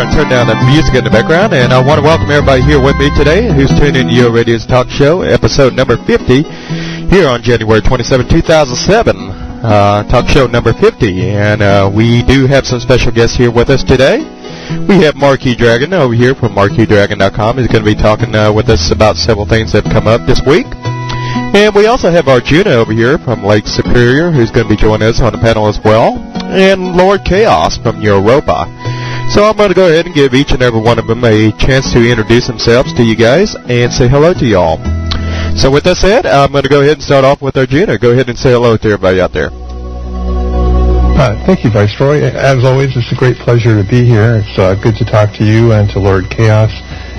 go and turn down the music in the background, and I want to welcome everybody here with me today who's tuned in to UORadio's Talk Show, episode number 50, here on January 27, 2007, Talk Show number 50, and we do have some special guests here with us today. We have Marquis Dragon over here from MarquisDragon.com. He's going to be talking with us about several things that have come up this week. And we also have Arjuna over here from Lake Superior, who's going to be joining us on the panel as well, and Lord Chaos from Europa. So I'm going to go ahead and give each and every one of them a chance to introduce themselves to you guys and say hello to y'all. So with that said, I'm going to go ahead and start off with Arjuna. Go ahead and say hello to everybody out there. Thank you, Viceroy. As always, it's a great pleasure to be here. It's good to talk to you and to Lord Chaos.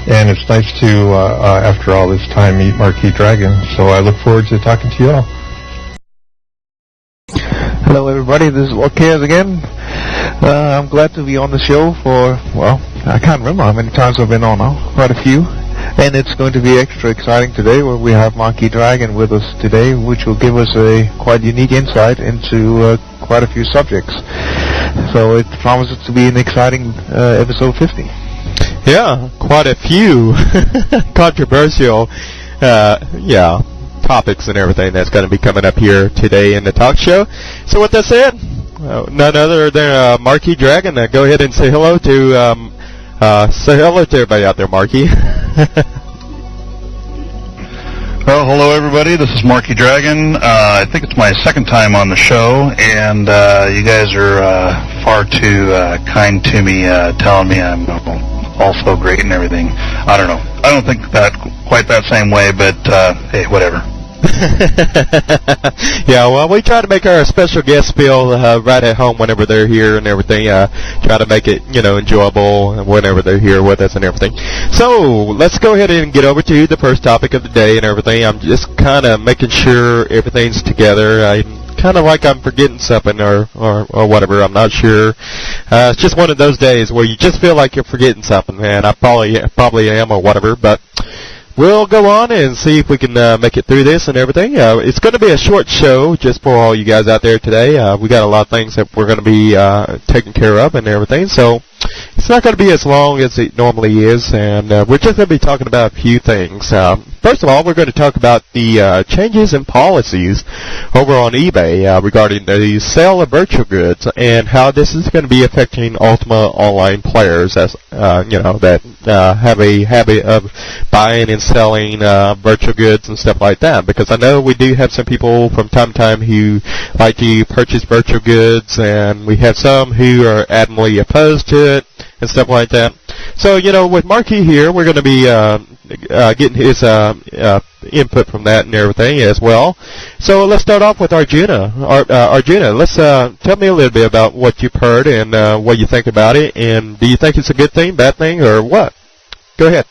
And it's nice to, after all this time, meet Marquis Dragon. So I look forward to talking to you all. Hello, everybody. This is Lord Chaos again. I'm glad to be on the show for, well, I can't remember how many times I've been on now. Quite a few. And it's going to be extra exciting today where we have Marquis Dragon with us today, which will give us a quite unique insight into quite a few subjects. So it promises to be an exciting episode 50. Yeah, quite a few controversial, topics and everything that's going to be coming up here today in the talk show. So with that said, none other than Marquis Dragon. Go ahead and say hello to everybody out there, Marquis. Well, hello everybody. This is Marquis Dragon. I think it's my second time on the show, and you guys are far too kind to me, telling me I'm also great and everything. I don't know. I don't think that quite that same way, but hey, whatever. Yeah, well, we try to make our special guests feel right at home whenever they're here and everything. Try to make it, enjoyable whenever they're here with us and everything. So let's go ahead and get over to the first topic of the day and everything. I'm just kind of making sure everything's together. Kind of like I'm forgetting something or whatever. I'm not sure. It's just one of those days where you just feel like you're forgetting something, man. I probably am or whatever, but we'll go on and see if we can make it through this and everything. It's going to be a short show just for all you guys out there today. We got a lot of things that we're going to be taking care of and everything, so it's not going to be as long as it normally is, and we're just going to be talking about a few things. First of all, we're going to talk about the changes in policies over on eBay regarding the sale of virtual goods and how this is going to be affecting Ultima Online players as that have a habit of buying and selling virtual goods and stuff like that. Because I know we do have some people from time to time who like to purchase virtual goods, and we have some who are adamantly opposed to it and stuff like that. So, with Marquis here, we're going to be getting his input from that and everything as well. So let's start off with Arjuna. Arjuna, let's tell me a little bit about what you've heard and what you think about it, and do you think it's a good thing, bad thing, or what? Go ahead.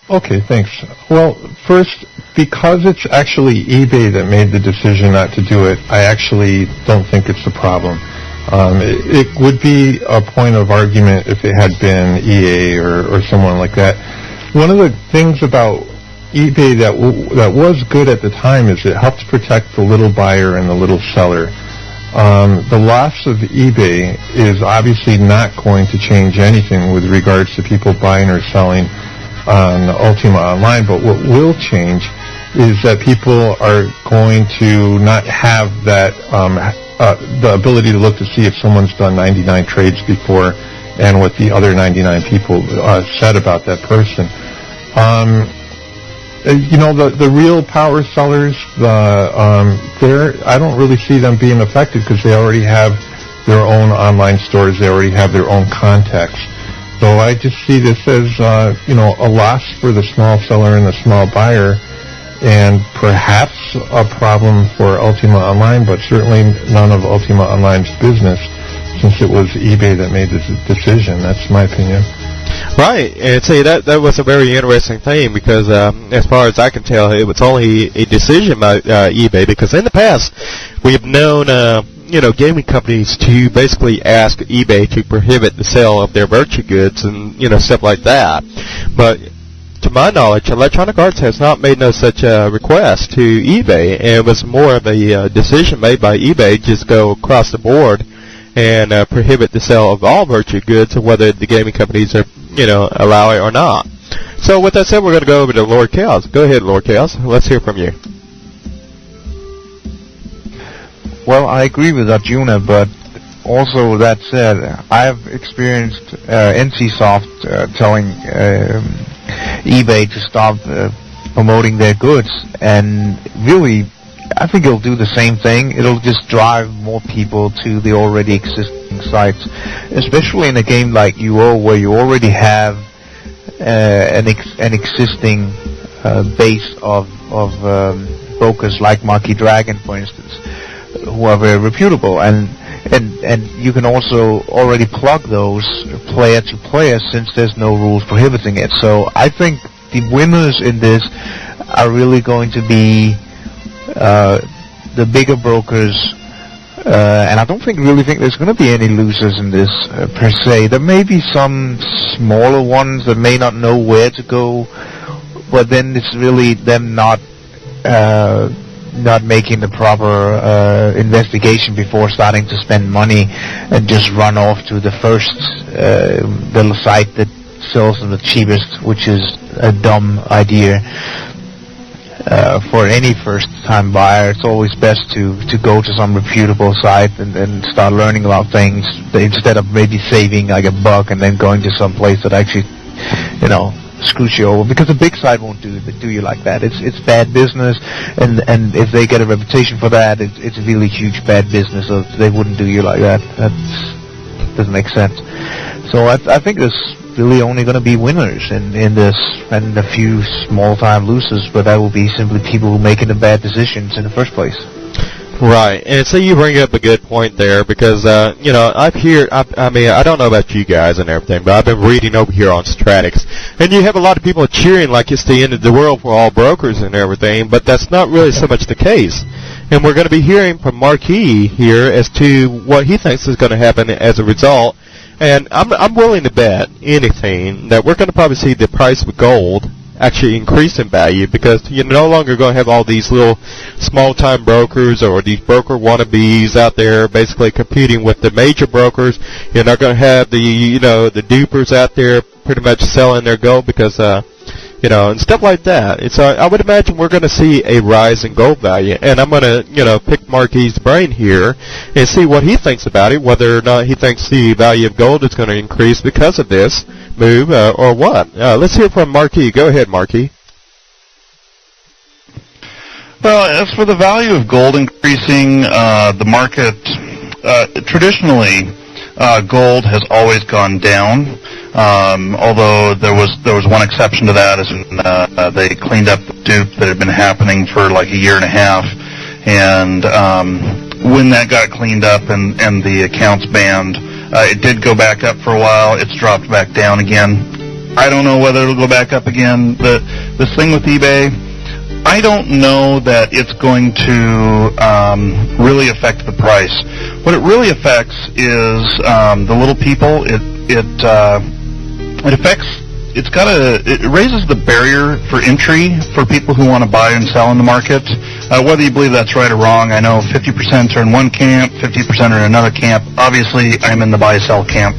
Okay, thanks. Well, first, because it's actually eBay that made the decision not to do it, I actually don't think it's a problem. It would be a point of argument if it had been EA or someone like that. One of the things about eBay that was good at the time is it helped protect the little buyer and the little seller. The loss of eBay is obviously not going to change anything with regards to people buying or selling on Ultima Online, but what will change is that people are going to not have that the ability to look to see if someone's done 99 trades before and what the other 99 people said about that person. The real power sellers, I don't really see them being affected because they already have their own online stores. They already have their own contacts. So I just see this as, a loss for the small seller and the small buyer, and perhaps a problem for Ultima Online, but certainly none of Ultima Online's business, since it was eBay that made this decision. That's my opinion. Right, and see, that was a very interesting thing because as far as I can tell, it was only a decision by eBay, because in the past we've known gaming companies to basically ask eBay to prohibit the sale of their virtual goods and stuff like that. But to my knowledge, Electronic Arts has not made no such request to eBay, and it was more of a decision made by eBay, just go across the board and prohibit the sale of all virtual goods, whether the gaming companies are, allow it or not. So with that said, we're going to go over to Lord Chaos. Go ahead, Lord Chaos. Let's hear from you. Well, I agree with Arjuna, but also that said, I've experienced NCSoft telling eBay to stop promoting their goods, and really, I think it'll do the same thing. It'll just drive more people to the already existing sites, especially in a game like UO, where you already have an existing base of brokers like Marquee Dragon, for instance, who are very reputable, and you can also already plug those player to player since there's no rules prohibiting it. So I think the winners in this are really going to be the bigger brokers, and I don't really think there's going to be any losers in this per se. There may be some smaller ones that may not know where to go, but then it's really them not making the proper investigation before starting to spend money and just run off to the first little site that sells them the cheapest, which is a dumb idea. For any first-time buyer, it's always best to go to some reputable site and start learning about things instead of maybe saving like $1 and then going to some place that actually, screws you over. Because a big site won't do you like that. It's bad business, and if they get a reputation for that, it's really huge bad business. So they wouldn't do you like that. That doesn't make sense. So I think there's really only going to be winners in this, and a few small-time losers, but that will be simply people who are making the bad decisions in the first place. Right, and so you bring up a good point there, because, I don't know about you guys and everything, but I've been reading over here on Stratix, and you have a lot of people cheering like it's the end of the world for all brokers and everything, but that's not really so much the case. And we're going to be hearing from Marquis here as to what he thinks is going to happen as a result. And I'm willing to bet anything that we're going to probably see the price of gold actually increase in value, because you're no longer going to have all these little small-time brokers or these broker wannabes out there basically competing with the major brokers. You're not going to have the dupers out there pretty much selling their gold because and stuff like that. It's I would imagine we're going to see a rise in gold value, and I'm going to pick Marquis' brain here and see what he thinks about it, whether or not he thinks the value of gold is going to increase because of this move or what. Let's hear from Marquis. Go ahead, Marquis. Well, as for the value of gold increasing, the market traditionally gold has always gone down. Although there was one exception to that, is when they cleaned up the dupe that had been happening for like a year and a half, and when that got cleaned up and the accounts banned, it did go back up for a while. It's dropped back down again. I don't know whether it'll go back up again. This thing with eBay, I don't know that it's going to really affect the price. What it really affects is the little people. It raises the barrier for entry for people who want to buy and sell in the market. Whether you believe that's right or wrong, I know 50% are in one camp, 50% are in another camp. Obviously, I'm in the buy-sell camp.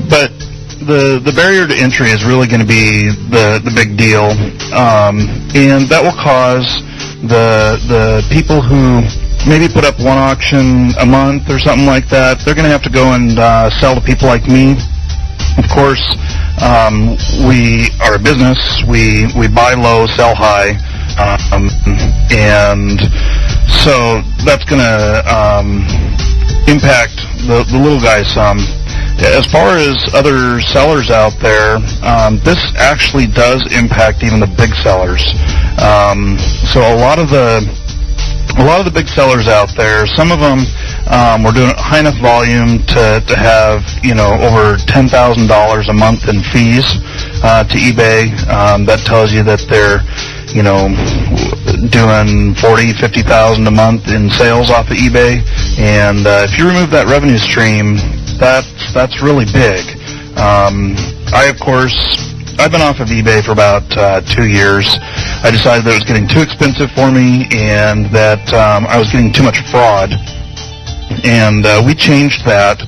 But the barrier to entry is really going to be the big deal, and that will cause the people who maybe put up one auction a month or something like that, they're going to have to go and sell to people like me. Of course, we are a business. We buy low, sell high, and so that's going to impact the little guys some. As far as other sellers out there, this actually does impact even the big sellers. So a lot of the big sellers out there, some of them were doing high enough volume to have over $10,000 a month in fees to eBay. That tells you that they're doing $40,000-$50,000 a month in sales off of eBay, and if you remove that revenue stream, that's really big. I've been off of eBay for about 2 years. I decided that it was getting too expensive for me and that I was getting too much fraud. and we changed that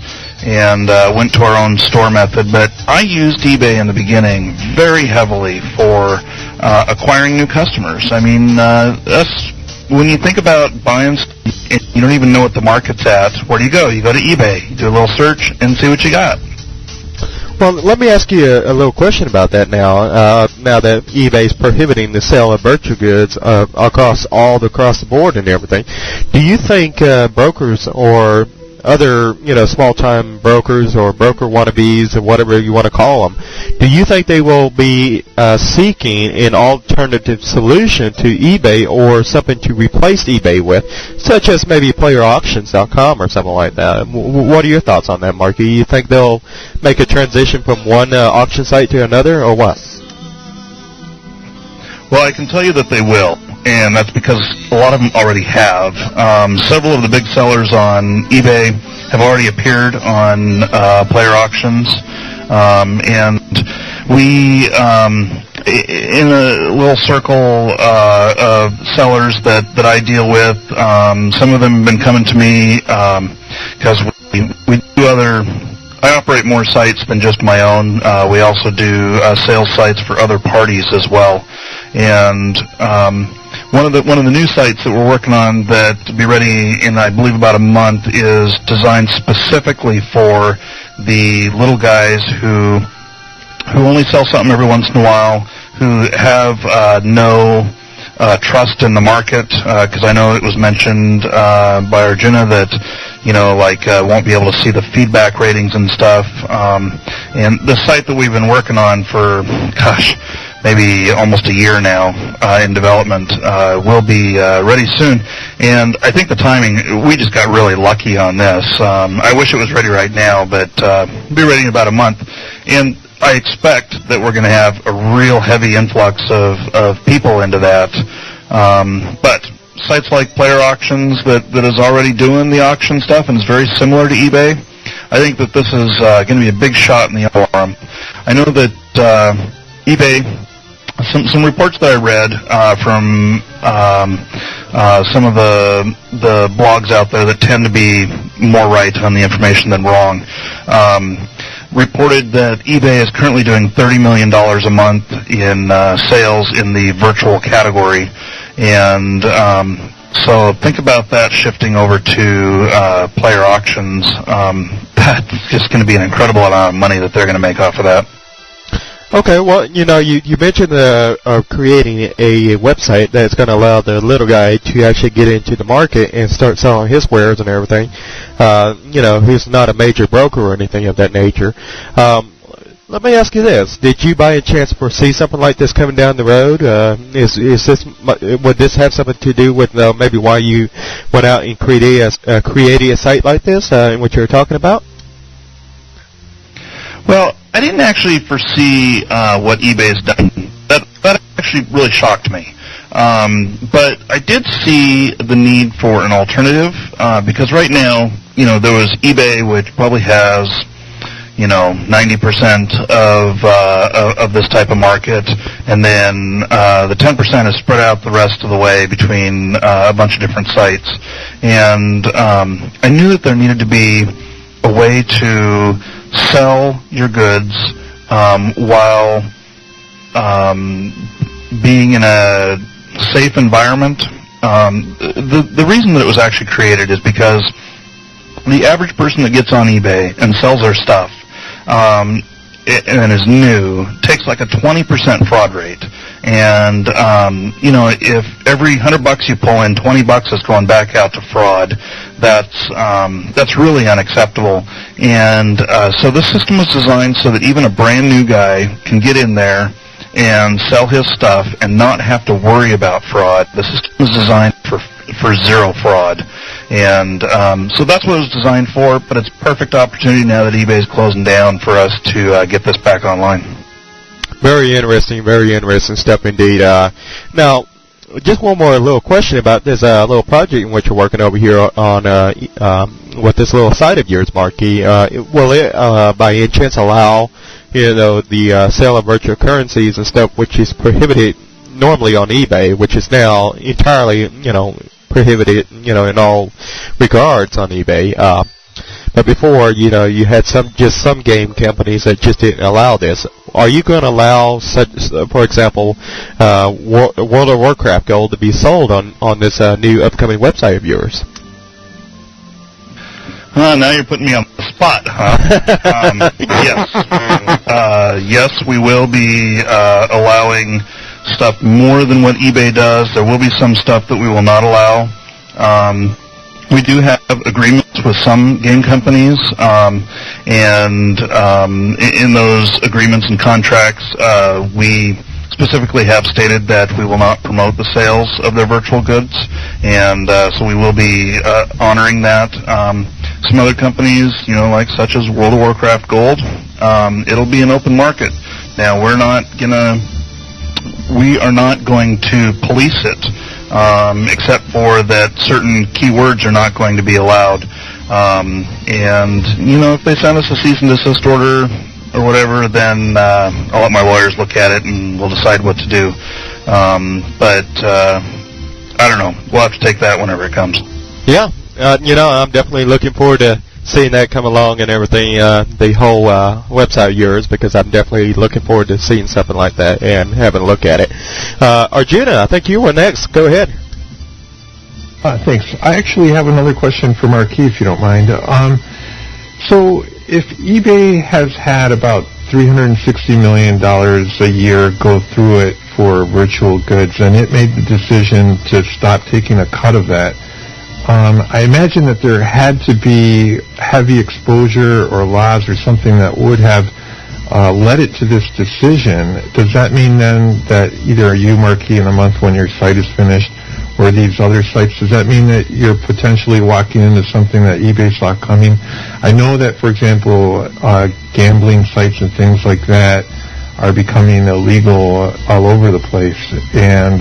and went to our own store method. But I used eBay in the beginning very heavily for acquiring new customers. I mean, when you think about buying, you don't even know what the market's at. Where do you go? You go to eBay. You do a little search and see what you got. Well, let me ask you a little question about that now. Now that eBay is prohibiting the sale of virtual goods across the board and everything, do you think brokers or other, small-time brokers or broker wannabes or whatever you want to call them, do you think they will be seeking an alternative solution to eBay or something to replace eBay with, such as maybe playerauctions.com or something like that? What are your thoughts on that, Marky? You think they'll make a transition from one auction site to another, or what? Well, I can tell you that they will, and that's because a lot of them already have. Several of the big sellers on eBay have already appeared on player auctions, and we, in a little circle of sellers that I deal with, some of them have been coming to me because we do other. I operate more sites than just my own. We also do sales sites for other parties as well. And one of the new sites that we're working on that will be ready in, I believe, about a month is designed specifically for the little guys who only sell something every once in a while, who have no trust in the market, because I know it was mentioned by Arjuna that won't be able to see the feedback ratings and stuff. And the site that we've been working on for, maybe almost a year now in development will be ready soon. And I think the timing, we just got really lucky on this. I wish it was ready right now, but it'll be ready in about a month. And I expect that we're going to have a real heavy influx of people into that. But sites like Player Auctions that is already doing the auction stuff and is very similar to eBay, I think that this is going to be a big shot in the arm. I know that eBay, some reports that I read from some of the blogs out there that tend to be more right on the information than wrong, reported that eBay is currently doing $30 million a month in sales in the virtual category. And so think about that shifting over to player auctions. That's just going to be an incredible amount of money that they're going to make off of that. Okay, well, you mentioned creating a website that's going to allow the little guy to actually get into the market and start selling his wares and everything. He's not a major broker or anything of that nature. Let me ask you this: did you, by any chance, foresee something like this coming down the road? Would this have something to do with maybe why you went out and created a site like this, in what you were talking about? Well, I didn't actually foresee what eBay's done. That actually really shocked me. But I did see the need for an alternative because right now, there was eBay, which probably has 90% of this type of market, and then the 10% is spread out the rest of the way between a bunch of different sites. And I knew that there needed to be a way to sell your goods while being in a safe environment. The reason that it was actually created is because the average person that gets on eBay and sells their stuff and is new takes like a 20% fraud rate. And if every $100 you pull in, $20 is going back out to fraud, that's really unacceptable. And so this system was designed so that even a brand new guy can get in there and sell his stuff and not have to worry about fraud. The system was designed for zero fraud. And so that's what it was designed for, but it's a perfect opportunity now that eBay is closing down for us to get this back online. Very interesting stuff indeed. Now, just one more little question about this little project in which you're working over here on with this little site of yours, Marky. Will it, by any chance, allow the sale of virtual currencies and stuff, which is prohibited normally on eBay, which is now entirely prohibited, in all regards on eBay. But before, you had some game companies that just didn't allow this. Are you going to allow such, for example, World of Warcraft gold to be sold on this new upcoming website of yours? Now you're putting me on the spot, huh? Yes. Yes, we will be allowing stuff more than what eBay does. There will be some stuff that we will not allow. We do have agreements with some game companies, and in those agreements and contracts, we specifically have stated that we will not promote the sales of their virtual goods, and so we will be honoring that. Some other companies, like such as World of Warcraft Gold, it'll be an open market. Now, we are not going to police it, except for that certain keywords are not going to be allowed. And, if they send us a cease and desist order or whatever, then I'll let my lawyers look at it and we'll decide what to do. But I don't know. We'll have to take that whenever it comes. Yeah. I'm definitely looking forward to seeing that come along and everything, the whole website of yours, because I'm definitely looking forward to seeing something like that and having a look at it. Arjuna, I think you were next. Go ahead. Thanks. I actually have another question for Marquis, if you don't mind. So if eBay has had about $360 million a year go through it for virtual goods, and it made the decision to stop taking a cut of that, I imagine that there had to be heavy exposure or laws or something that would have led it to this decision. Does that mean then that either you, Marquis, in a month when your site is finished, or these other sites, does that mean that you're potentially walking into something that eBay saw coming? I know that, for example, gambling sites and things like that are becoming illegal all over the place, and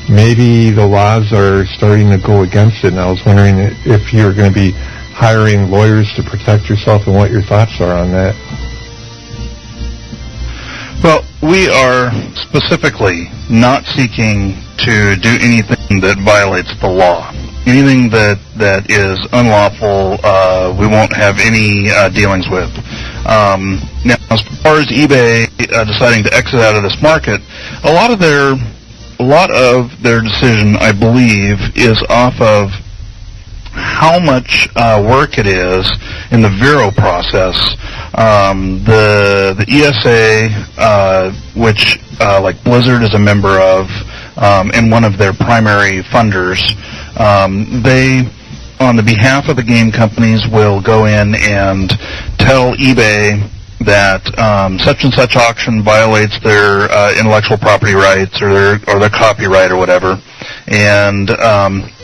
maybe the laws are starting to go against it, and I was wondering if you're going to be hiring lawyers to protect yourself and what your thoughts are on that. Well, we are specifically not seeking to do anything that violates the law. Anything that is unlawful, we won't have any dealings with. Now, as far as eBay deciding to exit out of this market, a lot of their decision, I believe, is off of how much work it is in the Vero process. The ESA, which like Blizzard is a member of, and one of their primary funders, they, on the behalf of the game companies, will go in and tell eBay that such and such auction violates their intellectual property rights or their copyright or whatever, and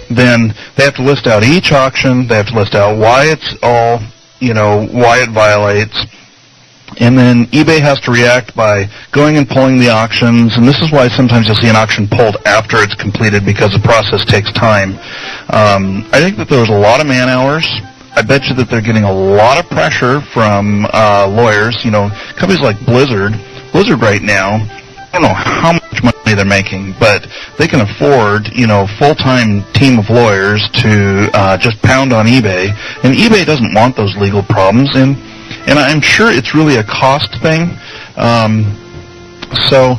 then they have to list out each auction. They have to list out why it's all, why it violates, and then eBay has to react by going and pulling the auctions, and this is why sometimes you'll see an auction pulled after it's completed, because the process takes time. I think that there was a lot of man hours. I bet you that they're getting a lot of pressure from lawyers. Companies like Blizzard right now, I don't know how much money they're making, but they can afford, full-time team of lawyers to just pound on eBay, and eBay doesn't want those legal problems, and I'm sure it's really a cost thing. So,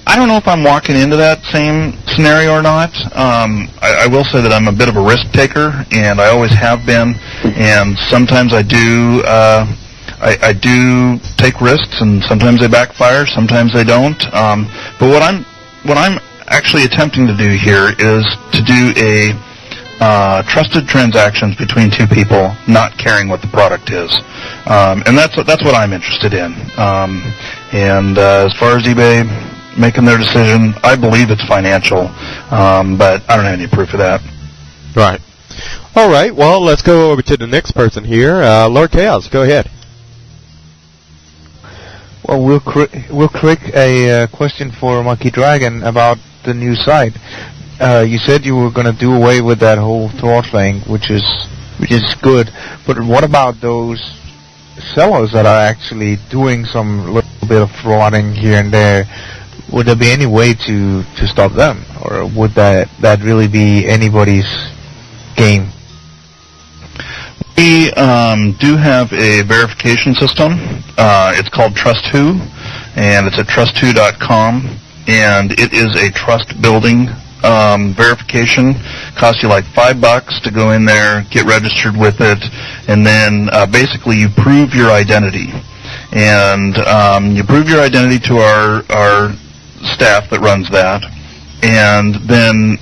I don't know if I'm walking into that same scenario or not. I will say that I'm a bit of a risk taker, and I always have been, and sometimes I do I do take risks, and sometimes they backfire, sometimes they don't. But what I'm actually attempting to do here is to do a trusted transactions between two people, not caring what the product is, and that's what I'm interested in. And as far as eBay making their decision, I believe it's financial, but I don't have any proof of that. Right. All right. Well, let's go over to the next person here, Lord Chaos. Go ahead. Well, real quick, a question for Monkey Dragon about the new site. You said you were going to do away with that whole throttling, which is good. But what about those sellers that are actually doing some little bit of throttling here and there? would there be any way to stop them, or would that really be anybody's game? We do have a verification system. It's called TrustWho, and it's at trustwho.com, and it is a trust-building verification. Costs you like $5 to go in there, get registered with it, and then basically you prove your identity. And you prove your identity to our staff that runs that, and then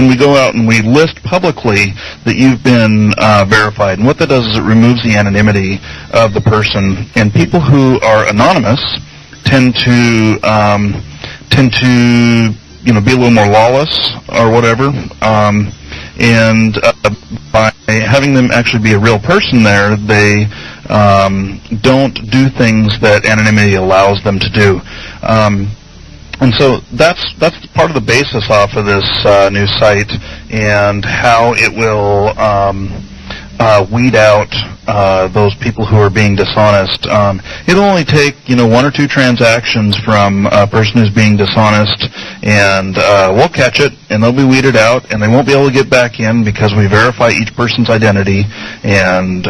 we go out and we list publicly that you've been verified. And what that does is it removes the anonymity of the person. And people who are anonymous tend to be a little more lawless or whatever. And by having them actually be a real person there, they don't do things that anonymity allows them to do. And so that's part of the basis off of this new site, and how it will weed out those people who are being dishonest. It'll only take 1 or 2 transactions from a person who's being dishonest, and we'll catch it, and they'll be weeded out, and they won't be able to get back in because we verify each person's identity. And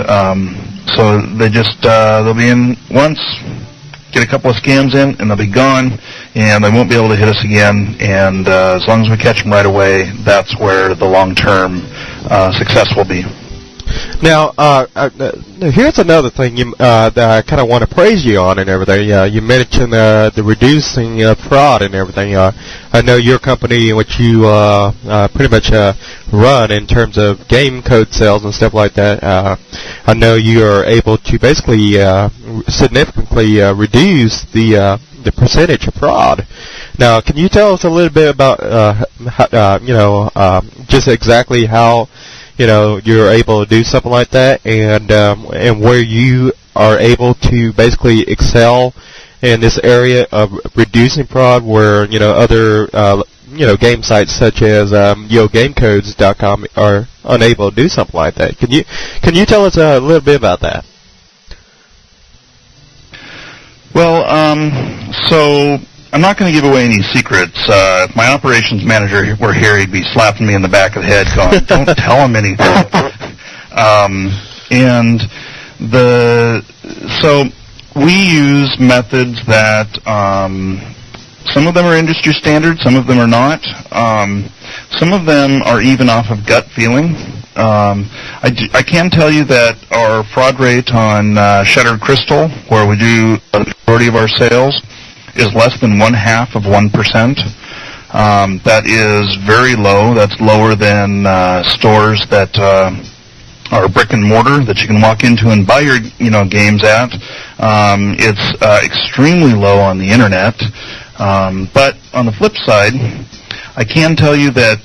so they'll be in once, get a couple of scams in, and they'll be gone, and they won't be able to hit us again. And as long as we catch them right away, that's where the long-term success will be. Now, here's another thing that I kind of want to praise you on and everything. You mentioned the reducing fraud and everything. I know your company, which you pretty much run in terms of game code sales and stuff like that, I know you are able to basically significantly reduce the percentage of fraud. Now, can you tell us a little bit about just exactly how you're able to do something like that, and where you are able to basically excel in this area of reducing fraud, where other game sites such as UOGamecodes.com are unable to do something like that. Can you tell us a little bit about that? Well, so I'm not going to give away any secrets. If my operations manager were here, he'd be slapping me in the back of the head going, don't tell him anything. So we use methods that some of them are industry standard, some of them are not. Some of them are even off of gut feeling. I can tell you that our fraud rate on Shattered Crystal, where we do the majority of our sales, is less than 0.5%. That is very low. That's lower than stores that are brick and mortar that you can walk into and buy your games at. It's extremely low on the internet. But on the flip side, I can tell you that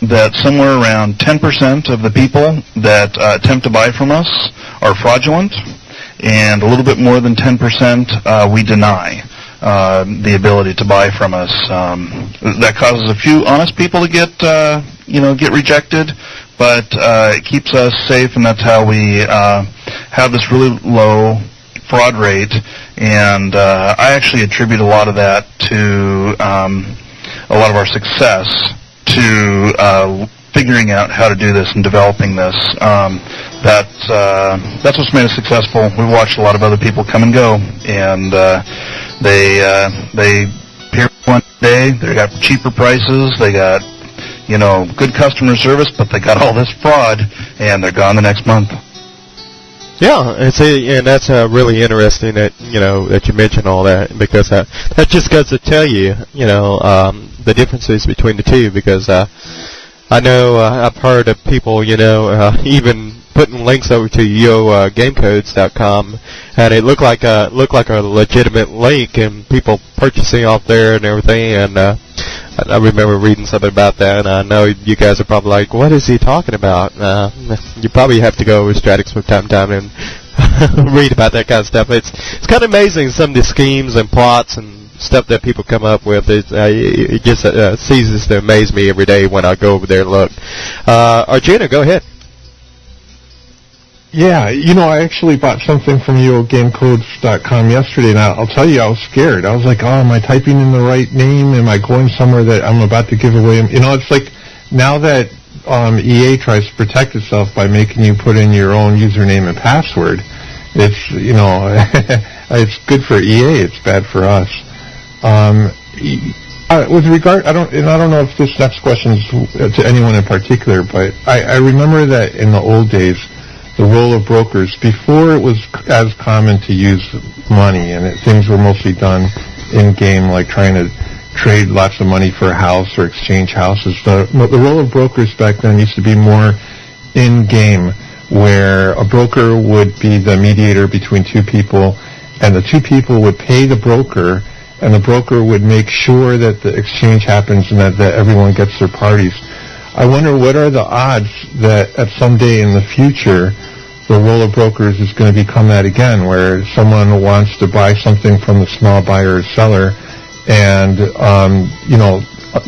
that somewhere around 10% of the people that attempt to buy from us are fraudulent, and a little bit more than 10% we deny the ability to buy from us. That causes a few honest people to get rejected, but it keeps us safe, and that's how we have this really low fraud rate. And I actually attribute a lot of that to a lot of our success to figuring out how to do this and developing this. That's what's made us successful. We've watched a lot of other people come and go, and they appear one day, they got cheaper prices, they got good customer service, but they got all this fraud, and they're gone the next month. Yeah, and that's really interesting that that you mentioned all that, because that just goes to tell you the differences between the two. Because I know I've heard of people even putting links over to UOGamecodes.com, and it looked like a legitimate link, and people purchasing off there and everything. And I remember reading something about that, and I know you guys are probably like, what is he talking about? You probably have to go over Stratix from time to time and read about that kind of stuff. It's kind of amazing, some of the schemes and plots and stuff that people come up with. It just ceases to amaze me every day when I go over there and look. Arjuna, go ahead. Yeah, I actually bought something from UOGamecodes.com yesterday, and I'll tell you, I was scared. I was like, oh, am I typing in the right name? Am I going somewhere that I'm about to give away? It's like now that EA tries to protect itself by making you put in your own username and password, it's, it's good for EA, it's bad for us. With regard, I don't know if this next question is to anyone in particular, but I remember that in the old days, the role of brokers, before it was as common to use money, and things were mostly done in-game, like trying to trade lots of money for a house or exchange houses. The role of brokers back then used to be more in-game, where a broker would be the mediator between two people, and the two people would pay the broker, and the broker would make sure that the exchange happens and that everyone gets their parties. I wonder what are the odds that at some day in the future the role of brokers is going to become that again, where someone wants to buy something from the small buyer or seller, and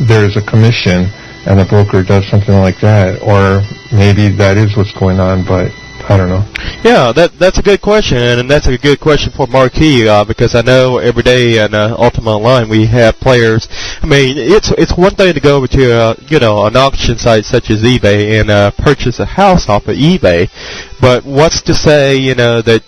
there's a commission, and the broker does something like that, or maybe that is what's going on, but I don't know. Yeah, that's a good question, and that's a good question for Marquis, because I know every day in Ultima Online we have players. I mean, it's one thing to go over to an auction site such as eBay and purchase a house off of eBay, but what's to say that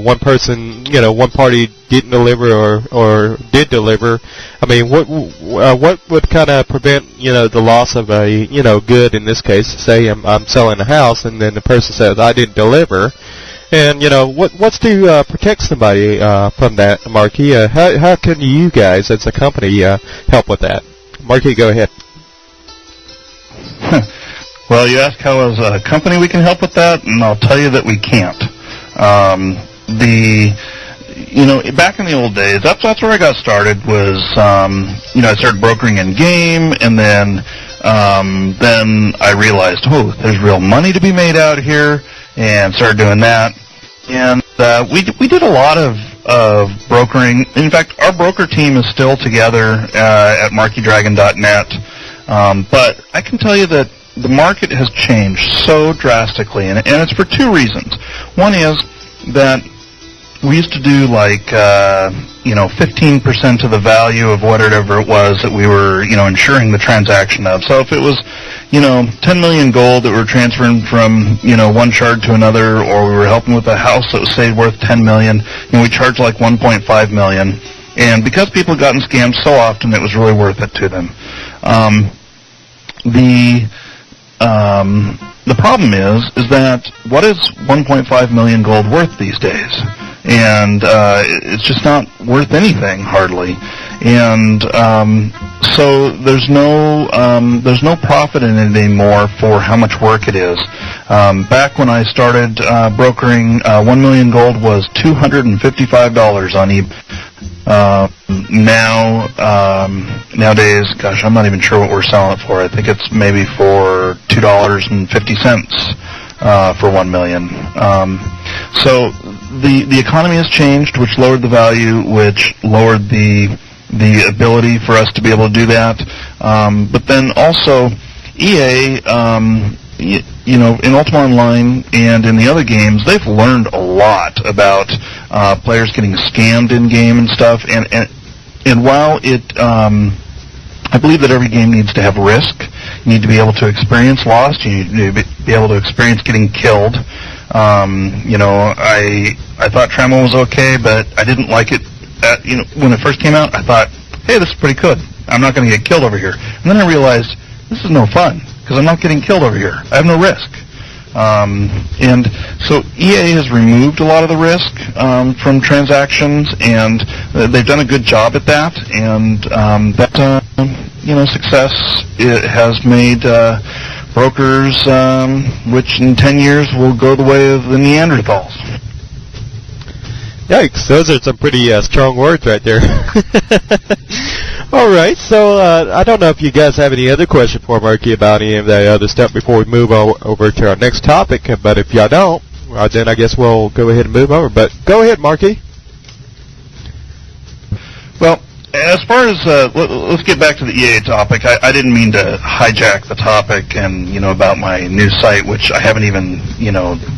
one person, one party didn't deliver or did deliver? I mean, what would kind of prevent the loss of a good in this case? Say I'm selling a house and then the person says I didn't deliver, and what's to protect somebody from that, Marquis? How can you guys as a company help with that? Marquis, go ahead. Well, you ask how as a company we can help with that, and I'll tell you that we can't. Back in the old days, that's where I got started. Was I started brokering in game, and then I realized, there's real money to be made out here, and started doing that. And we did a lot of brokering. In fact, our broker team is still together at markydragon.net. But I can tell you that the market has changed so drastically, and it's for two reasons. One is that we used to do 15% of the value of whatever it was that we were, insuring the transaction of. So if it was, 10 million gold that we were transferring from, one shard to another, or we were helping with a house that was, say, worth 10 million, we charged 1.5 million. And because people had gotten scammed so often, it was really worth it to them. The problem is that what is 1.5 million gold worth these days? And it's just not worth anything hardly. And so there's no profit in it anymore for how much work it is. Back when I started brokering, 1 million gold was $255 on eBay. Nowadays, gosh, I'm not even sure what we're selling it for. I think it's maybe for $2.50 for 1 million. So the economy has changed, which lowered the value, which lowered the ability for us to be able to do that. But then also, EA, in Ultima Online and in the other games, they've learned a lot about players getting scammed in game and stuff. And while I believe that every game needs to have risk. You need to be able to experience loss. You need to be able to experience getting killed. I thought Tremor was okay, but I didn't like it. When it first came out, I thought, hey, this is pretty good. I'm not going to get killed over here. And then I realized this is no fun because I'm not getting killed over here. I have no risk. And so EA has removed a lot of the risk from transactions, and they've done a good job at that. And that success it has made brokers, which in 10 years will go the way of the Neanderthals. Yikes, those are some pretty strong words right there. All right, so I don't know if you guys have any other question for Marky about any of the other stuff before we move over to our next topic, but if y'all don't, then I guess we'll go ahead and move over. But go ahead, Marky. Well, as far as let's get back to the EA topic. I didn't mean to hijack the topic and about my new site, which I haven't even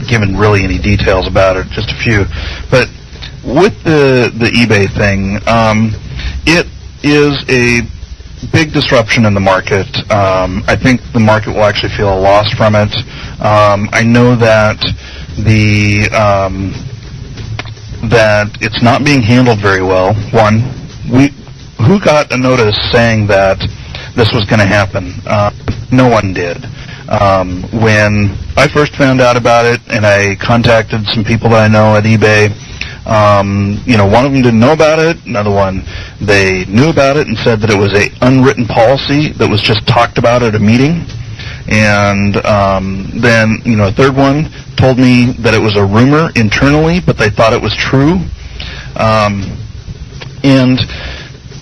given really any details about it, just a few. But with the eBay thing, it is a big disruption in the market. I think the market will actually feel a loss from it. I know that that it's not being handled very well. One, who got a notice saying that this was going to happen? No one did. When I first found out about it, and I contacted some people that I know at eBay, one of them didn't know about it. Another one, they knew about it and said that it was a unwritten policy that was just talked about at a meeting. And then, a third one told me that it was a rumor internally, but they thought it was true. And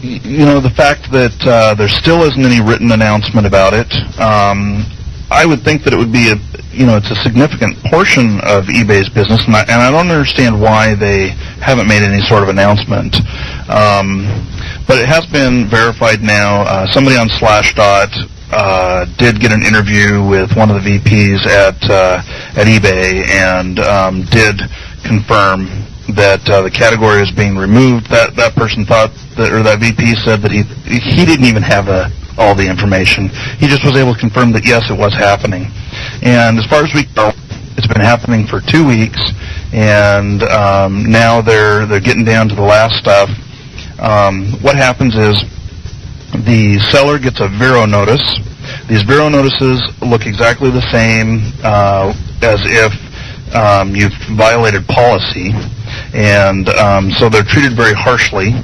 the fact that there still isn't any written announcement about it, I would think that it would be it's a significant portion of eBay's business, and I don't understand why they haven't made any sort of announcement. But it has been verified now. Somebody on Slashdot did get an interview with one of the VPs at eBay and did confirm that the category is being removed. That person thought that VP said that he didn't even have all the information. He just was able to confirm that yes, it was happening. And as far as we know, it's been happening for 2 weeks, and now they're getting down to the last stuff. What happens is the seller gets a Vero notice. These Vero notices look exactly the same as if you've violated policy, and so they're treated very harshly.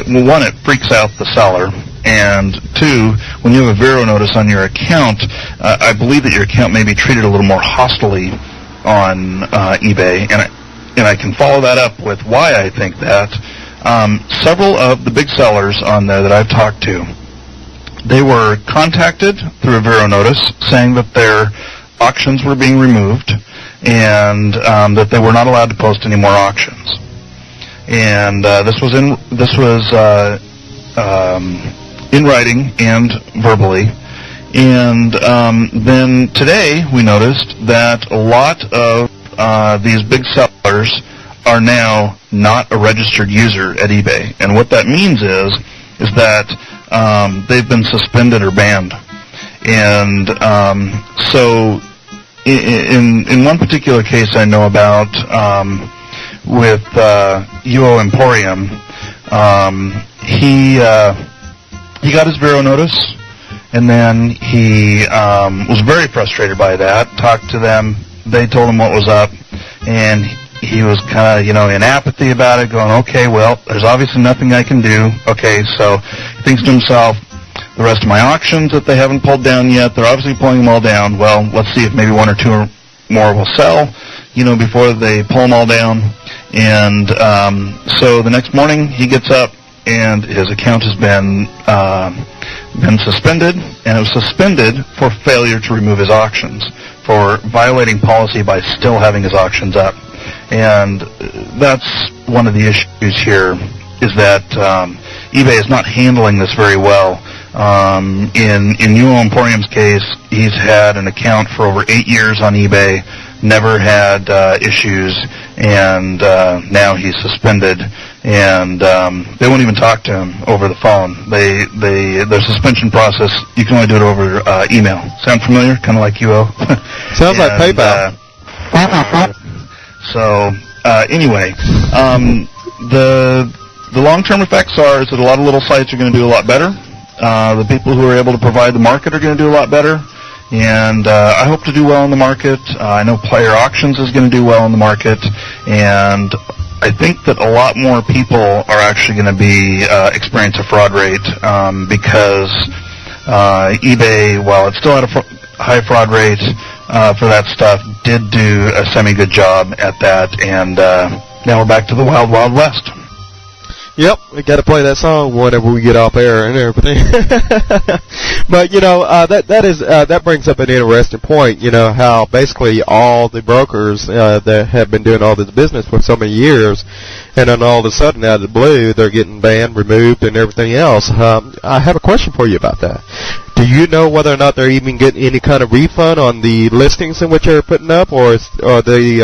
One, it freaks out the seller, and two, when you have a Vero notice on your account, I believe that your account may be treated a little more hostily on eBay, and I can follow that up with why I think that. Several of the big sellers on there that I've talked to, they were contacted through a Vero notice saying that their auctions were being removed and that they were not allowed to post any more auctions. And this was in writing and verbally. And then today we noticed that a lot of these big sellers are now not a registered user at eBay. And what that means is that they've been suspended or banned. And so in one particular case I know about with UO Emporium, he got his Vero notice, and then he was very frustrated by that, talked to them, they told him what was up, and he was kind of, in apathy about it, going, okay, well, there's obviously nothing I can do. Okay, so he thinks to himself, the rest of my auctions that they haven't pulled down yet, they're obviously pulling them all down. Well, let's see if maybe one or two more will sell, before they pull them all down. And so the next morning he gets up, and his account has been suspended, and it was suspended for failure to remove his auctions, for violating policy by still having his auctions up. And that's one of the issues here, is that eBay is not handling this very well. In UO Emporium's case, he's had an account for over 8 years on eBay, never had issues, and now he's suspended, and they won't even talk to him over the phone. Their suspension process, you can only do it over email. Sound familiar? Kind of like UO? Sounds like PayPal. So anyway, the long-term effects are is that a lot of little sites are going to do a lot better. The people who are able to provide the market are going to do a lot better. And I hope to do well in the market. I know Player Auctions is going to do well in the market. And I think that a lot more people are actually going to be experience a fraud rate because eBay, while it still had a high fraud rate for that stuff, did do a semi-good job at that. And now we're back to the Wild Wild West. Yep, we got to play that song whenever we get off air and everything. But that brings up an interesting point. How basically all the brokers that have been doing all this business for so many years, and then all of a sudden out of the blue they're getting banned, removed, and everything else. I have a question for you about that. Do you know whether or not they're even getting any kind of refund on the listings in which they're putting up, or they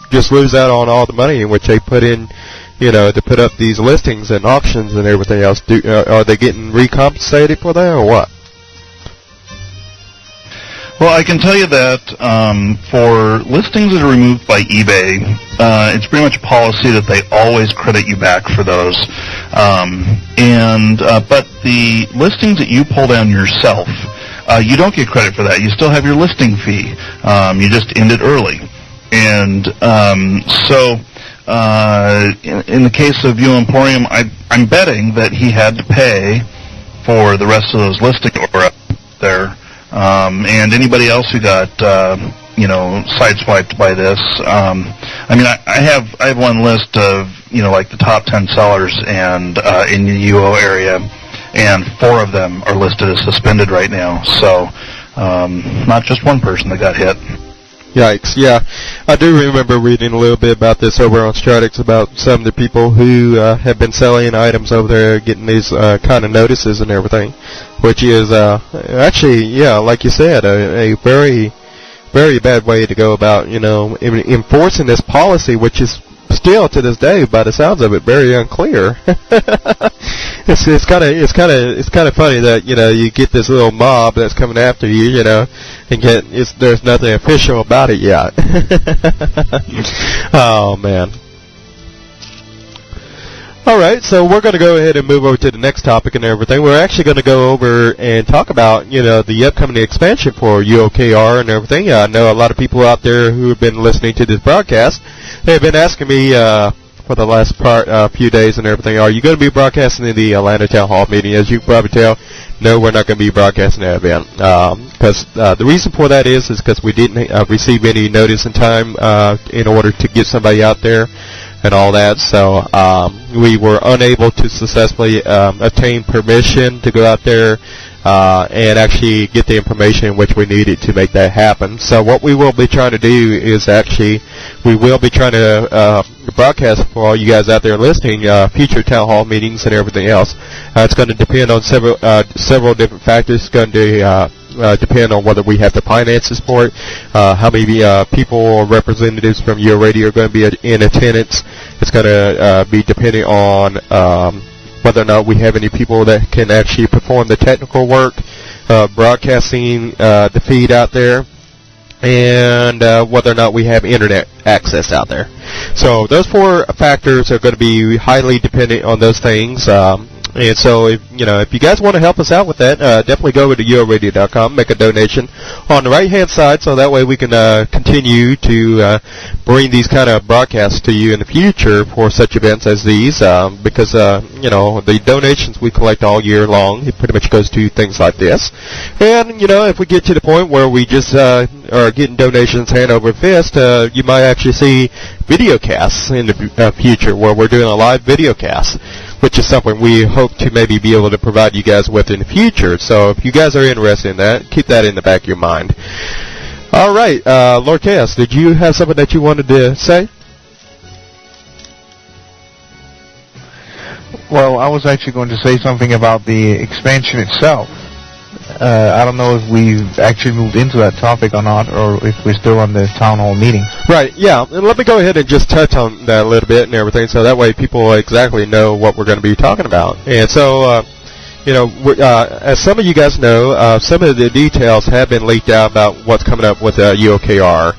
just lose out on all the money in which they put in? To put up these listings and auctions and everything else. Are they getting recompensated for that or what? Well, I can tell you that for listings that are removed by eBay, it's pretty much a policy that they always credit you back for those. But the listings that you pull down yourself, you don't get credit for that. You still have your listing fee. You just end it early. And in the case of UO Emporium, I'm betting that he had to pay for the rest of those listings there. And anybody else who got, sideswiped by this. I have one list of, like the top 10 sellers and in the UO area, and 4 of them are listed as suspended right now. So, not just one person that got hit. Yikes, yeah. I do remember reading a little bit about this over on Stratix about some of the people who have been selling items over there getting these kind of notices and everything, which is actually, yeah, like you said, a very, very bad way to go about, enforcing this policy, which is still to this day, by the sounds of it, very unclear. It's kind of funny that you get this little mob that's coming after you, and yet there's nothing official about it yet. Oh man. All right, so we're going to go ahead and move over to the next topic and everything. We're actually going to go over and talk about, the upcoming expansion for UOKR and everything. I know a lot of people out there who have been listening to this broadcast. They've been asking me for the last few days and everything, are you going to be broadcasting in the Atlanta Town Hall meeting? As you can probably tell, no, we're not going to be broadcasting that event. Because the reason for that is because we didn't receive any notice in time in order to get somebody out there and all that. So we were unable to successfully obtain permission to go out there and actually get the information which we needed to make that happen. So what we will be trying to do is we will be trying to broadcast for all you guys out there listening future town hall meetings and everything else. It's going to depend on several different factors. It's going to depend on whether we have the finances for it, how many people or representatives from UORadio are going to be in attendance. It's going to be depending on whether or not we have any people that can actually perform the technical work, broadcasting the feed out there, and whether or not we have internet access out there. So those 4 factors are going to be highly dependent on those things. And so, if you guys want to help us out with that, definitely go over to UORadio.com, make a donation on the right-hand side, so that way we can continue to bring these kind of broadcasts to you in the future for such events as these, because, the donations we collect all year long, it pretty much goes to things like this. And, if we get to the point where we just are getting donations hand over fist, you might actually see video casts in the future where we're doing a live video cast, which is something we hope to maybe be able to provide you guys with in the future. So if you guys are interested in that, keep that in the back of your mind. All right, Lord Chaos, did you have something that you wanted to say? Well, I was actually going to say something about the expansion itself. I don't know if we've actually moved into that topic or not, or if we're still on the town hall meeting. Right, yeah. And let me go ahead and just touch on that a little bit and everything, so that way people exactly know what we're going to be talking about. And so, as some of you guys know, some of the details have been leaked out about what's coming up with UOKR.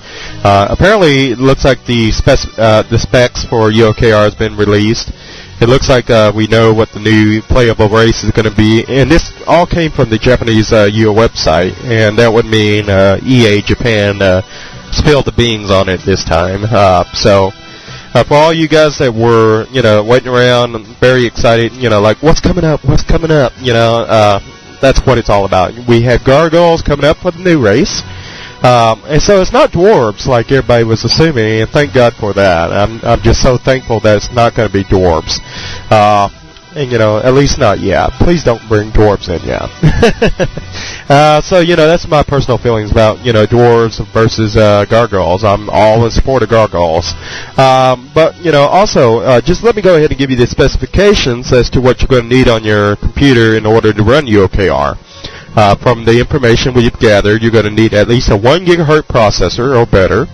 Apparently, it looks like the specs for UOKR has been released. It looks like we know what the new playable race is going to be, and this all came from the Japanese UO website, and that would mean EA Japan spilled the beans on it this time. So for all you guys that were, waiting around and very excited, like, what's coming up, that's what it's all about. We had gargoyles coming up for the new race. And so it's not dwarves like everybody was assuming, and thank God for that. I'm just so thankful that it's not going to be dwarves. And, at least not yet. Please don't bring dwarves in yet. So, that's my personal feelings about, dwarves versus gargoyles. I'm all in support of gargoyles. But, also, just let me go ahead and give you the specifications as to what you're going to need on your computer in order to run UOKR. From the information we've gathered, you're going to need at least a 1 gigahertz processor or better.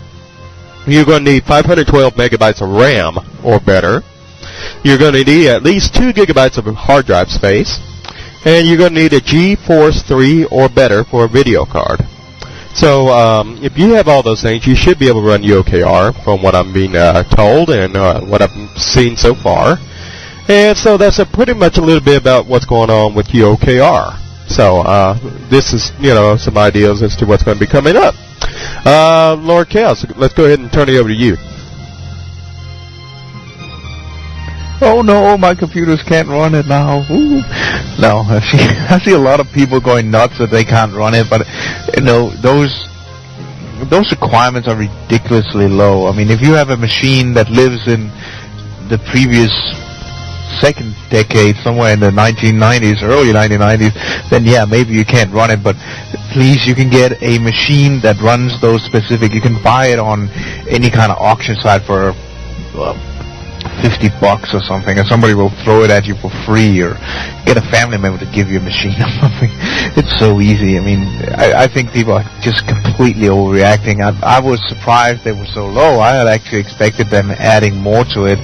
You're going to need 512 megabytes of RAM or better. You're going to need at least 2 gigabytes of hard drive space. And you're going to need a GeForce 3 or better for a video card. So if you have all those things, you should be able to run UOKR from what I'm being told and what I've seen so far. And so that's pretty much a little bit about what's going on with UOKR. So this is, some ideas as to what's going to be coming up. Lord Chaos, let's go ahead and turn it over to you. Oh no, my computers can't run it now. Ooh. No, I see a lot of people going nuts that they can't run it, but those requirements are ridiculously low. I mean, if you have a machine that lives in the previous second decade, somewhere in the 1990s, early 1990s, then yeah, maybe you can't run it, but please, you can get a machine that runs those specific. You can buy it on any kind of auction site for $50 or something, and somebody will throw it at you for free, or get a family member to give you a machine or something. It's so easy. I mean, I think people are just completely overreacting. I was surprised they were so low. I had actually expected them adding more to it,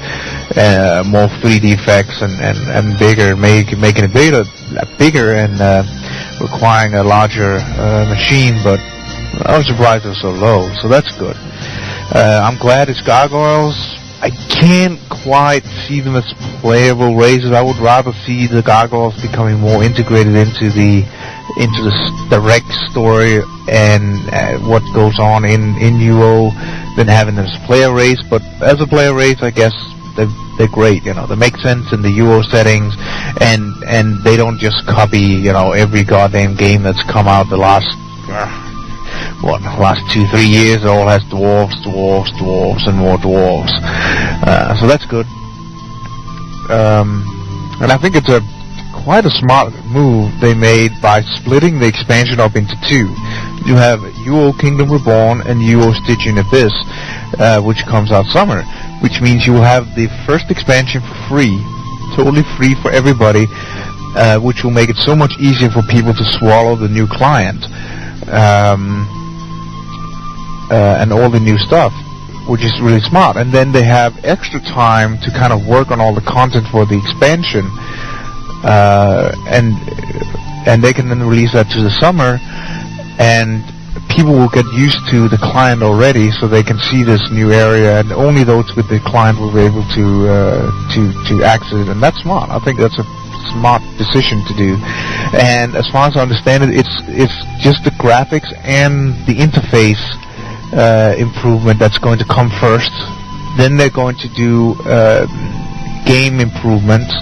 more 3D effects and bigger, making it bigger and requiring a larger machine, but I was surprised it was so low, so that's good. I'm glad it's gargoyles. I can't quite see them as playable races. I would rather see the gargoyles becoming more integrated into the direct story and what goes on in UO than having them as a player race. But as a player race, I guess they're great. They make sense in the UO settings, and they don't just copy every goddamn game that's come out the last 2-3 years. It all has dwarves, and more dwarves. So that's good. And I think it's quite a smart move they made by splitting the expansion up into two. You have UO Kingdom Reborn and UO Stygian Abyss, which comes out summer, which means you will have the first expansion for free, totally free for everybody, which will make it so much easier for people to swallow the new client. And all the new stuff, which is really smart. And then they have extra time to kind of work on all the content for the expansion, and they can then release that to the summer, and people will get used to the client already, so they can see this new area, and only those with the client will be able to access it. And that's smart. I think that's a smart decision to do. And as far as I understand it, it's just the graphics and the interface improvement that's going to come first. Then they're going to do game improvements,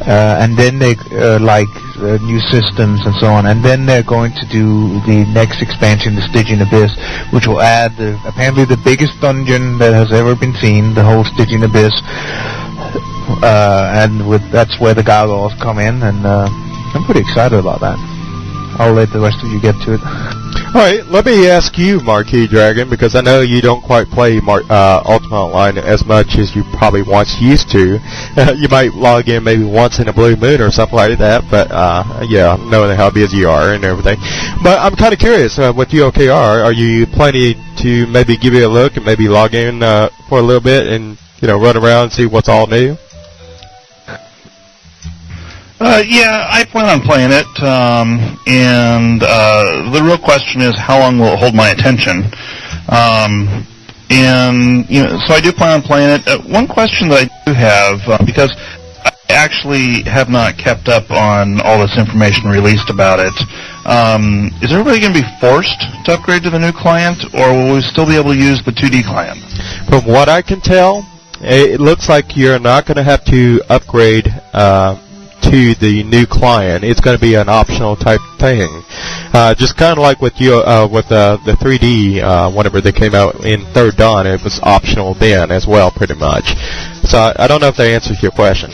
and then they new systems and so on. And then they're going to do the next expansion, the Stygian Abyss, which will add apparently the biggest dungeon that has ever been seen, the whole Stygian Abyss. And that's where the gargoyles come in, and I'm pretty excited about that. I'll let the rest of you get to it. All right, let me ask you, Marquis Dragon, because I know you don't quite play Ultima Online as much as you probably once used to. You might log in maybe once in a blue moon or something like that, but yeah, knowing how busy you are and everything. But I'm kind of curious, with UOKR, are you planning to maybe give it a look and maybe log in for a little bit and run around and see what's all new? Yeah, I plan on playing it, and the real question is how long will it hold my attention? And so I do plan on playing it. One question that I do have, because I actually have not kept up on all this information released about it, is everybody going to be forced to upgrade to the new client, or will we still be able to use the 2D client? From what I can tell, it looks like you're not going to have to upgrade to the new client. It's going to be an optional type thing, just kind of like with the 3D. Whenever they came out in Third Dawn, it was optional then as well, pretty much. So I don't know if that answers your question.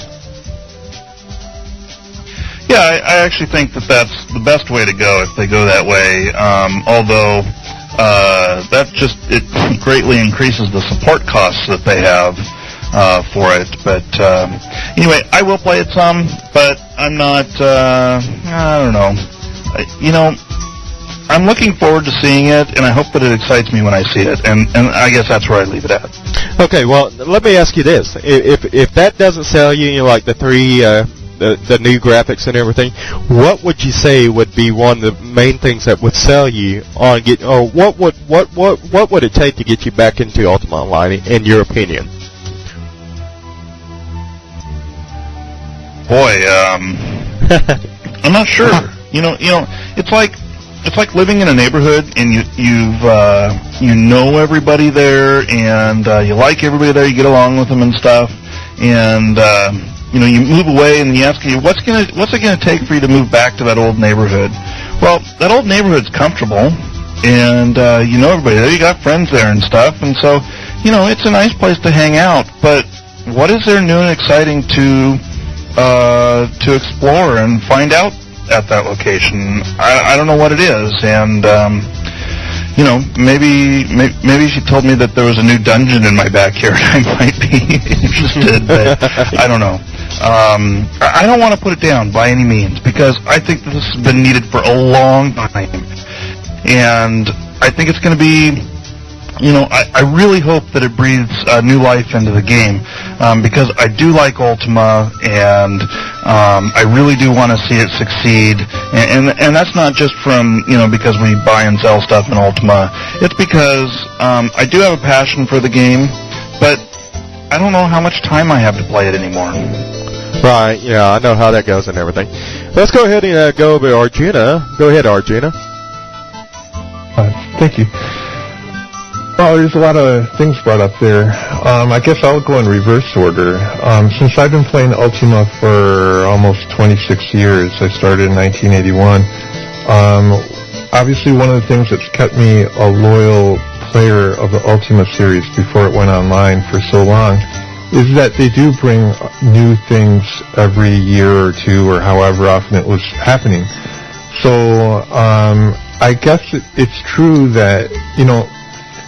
Yeah, I actually think that that's the best way to go if they go that way. Although that just it greatly increases the support costs that they have for it. But anyway, I will play it some, but I'm not. I don't know. I'm looking forward to seeing it, and I hope that it excites me when I see it. And I guess that's where I leave it at. Okay, well, let me ask you this: if that doesn't sell you, like the three. The new graphics and everything, what would you say would be one of the main things that would sell you on what would it take to get you back into Ultima Online, in your opinion? Boy, I'm not sure. It's like living in a neighborhood and you know everybody there, and you like everybody there, you get along with them and stuff, and you move away and you ask you, what's it gonna take for you to move back to that old neighborhood? Well, that old neighborhood's comfortable, and you know everybody there, you got friends there and stuff, and so, it's a nice place to hang out, but what is there new and exciting to explore and find out at that location? I don't know what it is, and maybe she told me that there was a new dungeon in my backyard. I might be interested, but I don't know. I don't want to put it down by any means, because I think that this has been needed for a long time, and I think it's going to be, I really hope that it breathes new life into the game, because I do like Ultima, and I really do want to see it succeed, and that's not just from, because we buy and sell stuff in Ultima. It's because I do have a passion for the game, but I don't know how much time I have to play it anymore. Right, yeah, I know how that goes and everything. Let's go ahead and go over to Arjuna. Go ahead, Arjuna. Thank you. Well, there's a lot of things brought up there. I guess I'll go in reverse order. Since I've been playing Ultima for almost 26 years, I started in 1981, obviously one of the things that's kept me a loyal player of the Ultima series before it went online for so long is that they do bring new things every year or two, or however often it was happening. So I guess it's true that,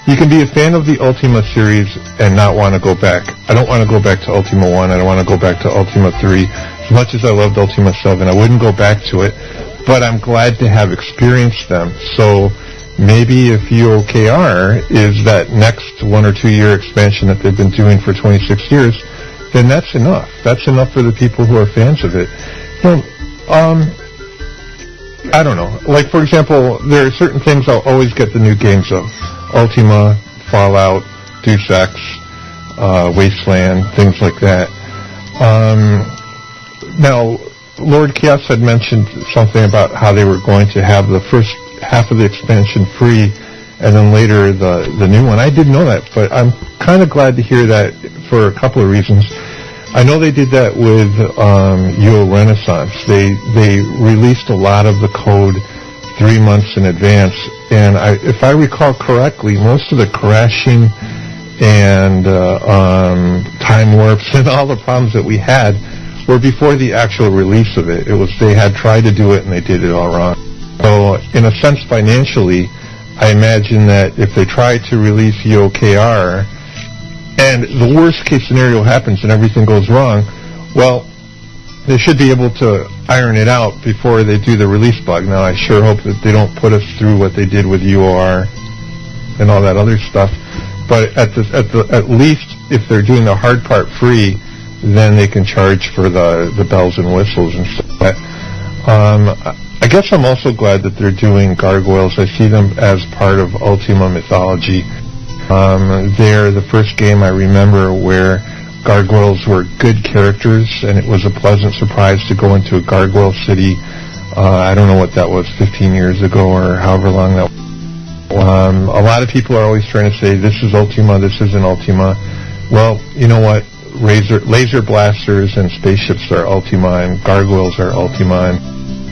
you can be a fan of the Ultima series and not want to go back. I don't want to go back to Ultima 1. I don't want to go back to Ultima 3. As much as I loved Ultima 7, I wouldn't go back to it. But I'm glad to have experienced them. So maybe if UOKR is that next 1 or 2 year expansion that they've been doing for 26 years, then that's enough. That's enough for the people who are fans of it. I don't know. Like, for example, there are certain things I'll always get the new games of. Ultima, Fallout, Deus Ex, Wasteland, things like that. Now, Lord Chaos had mentioned something about how they were going to have the first half of the expansion free, and then later the new one. I didn't know that, but I'm kind of glad to hear that for a couple of reasons. I know they did that with UO Renaissance. They released a lot of the code 3 months in advance, and if I recall correctly, most of the crashing and time warps and all the problems that we had were before the actual release of it. It was they had tried to do it and they did it all wrong. So in a sense, financially, I imagine that if they try to release UOKR and the worst case scenario happens and everything goes wrong, well, they should be able to iron it out before they do the release bug. Now, I sure hope that they don't put us through what they did with UOR and all that other stuff. But at least if they're doing the hard part free, then they can charge for the bells and whistles and stuff. I guess I'm also glad that they're doing gargoyles. I see them as part of Ultima mythology. They're the first game I remember where gargoyles were good characters, and it was a pleasant surprise to go into a gargoyle city. I don't know what that was, 15 years ago or however long that was. A lot of people are always trying to say, this is Ultima, this isn't Ultima. Well, you know what? Laser blasters and spaceships are Ultima, and gargoyles are Ultima, and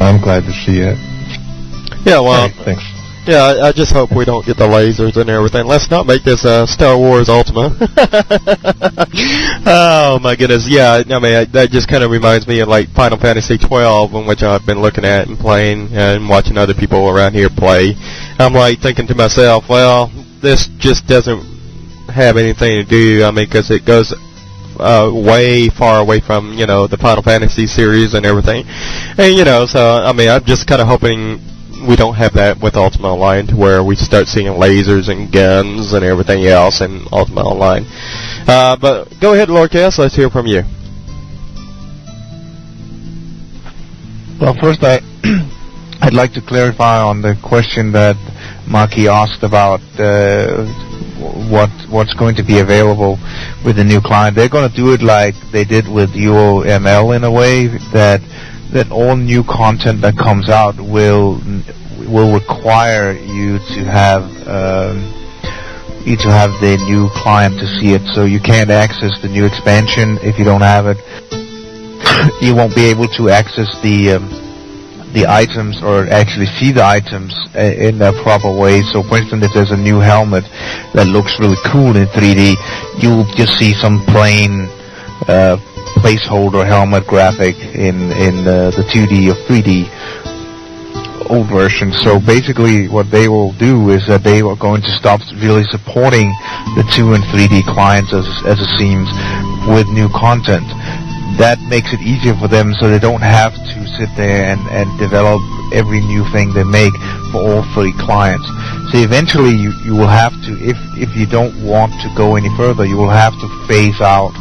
I'm glad to see it. Yeah, well, right, thanks. Yeah, I just hope we don't get the lasers and everything. Let's not make this Star Wars Ultima. Oh my goodness, yeah. I mean, that just kind of reminds me of like Final Fantasy 12, in which I've been looking at and playing and watching other people around here play. I'm like thinking to myself, well, this just doesn't have anything to do. I mean, because it goes way far away from the Final Fantasy series and everything, and so I mean, I'm just kind of hoping we don't have that with Ultima Online, to where we start seeing lasers and guns and everything else in Ultima Online. But go ahead, Lord Chaos, let's hear from you. Well, first I'd like to clarify on the question that Maki asked about what's going to be available with the new client. They're going to do it like they did with UOML, in a way that all new content that comes out will require you to have the new client to see it. So you can't access the new expansion if you don't have it. You won't be able to access the items, or actually see the items in a proper way. So for instance, if there's a new helmet that looks really cool in 3D, you'll just see some plain placeholder helmet graphic in the 2D or 3D old version. So basically what they will do is that they are going to stop really supporting the 2 and 3D clients as it seems with new content. That makes it easier for them, so they don't have to sit there and develop every new thing they make for all 3 clients. So eventually you will have to, if you don't want to go any further, you will have to phase out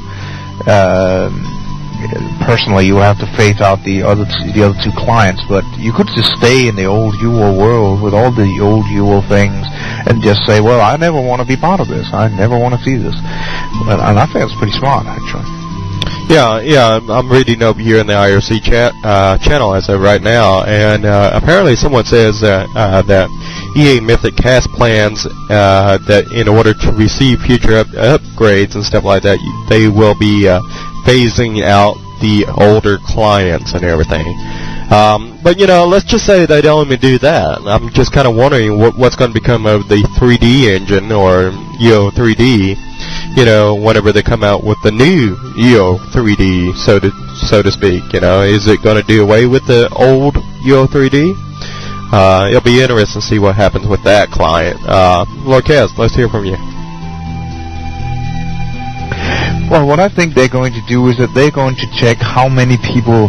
personally, you will have to phase out the other 2 clients, but you could just stay in the old UO world with all the old UO things and just say, well, I never want to be part of this. I never want to see this. And I think it's pretty smart, actually. Yeah, I'm reading over here in the IRC channel as of right now, and apparently someone says that EA Mythic has plans that in order to receive future upgrades and stuff like that, they will be phasing out the older clients and everything. But let's just say they don't even do that. I'm just kind of wondering what's going to become of the 3D engine, or UO 3D. Whenever they come out with the new UO 3D, so to speak, is it going to do away with the old UO 3D? It'll be interesting to see what happens with that client. Lord Kaz, let's hear from you. Well, what I think they're going to do is that they're going to check how many people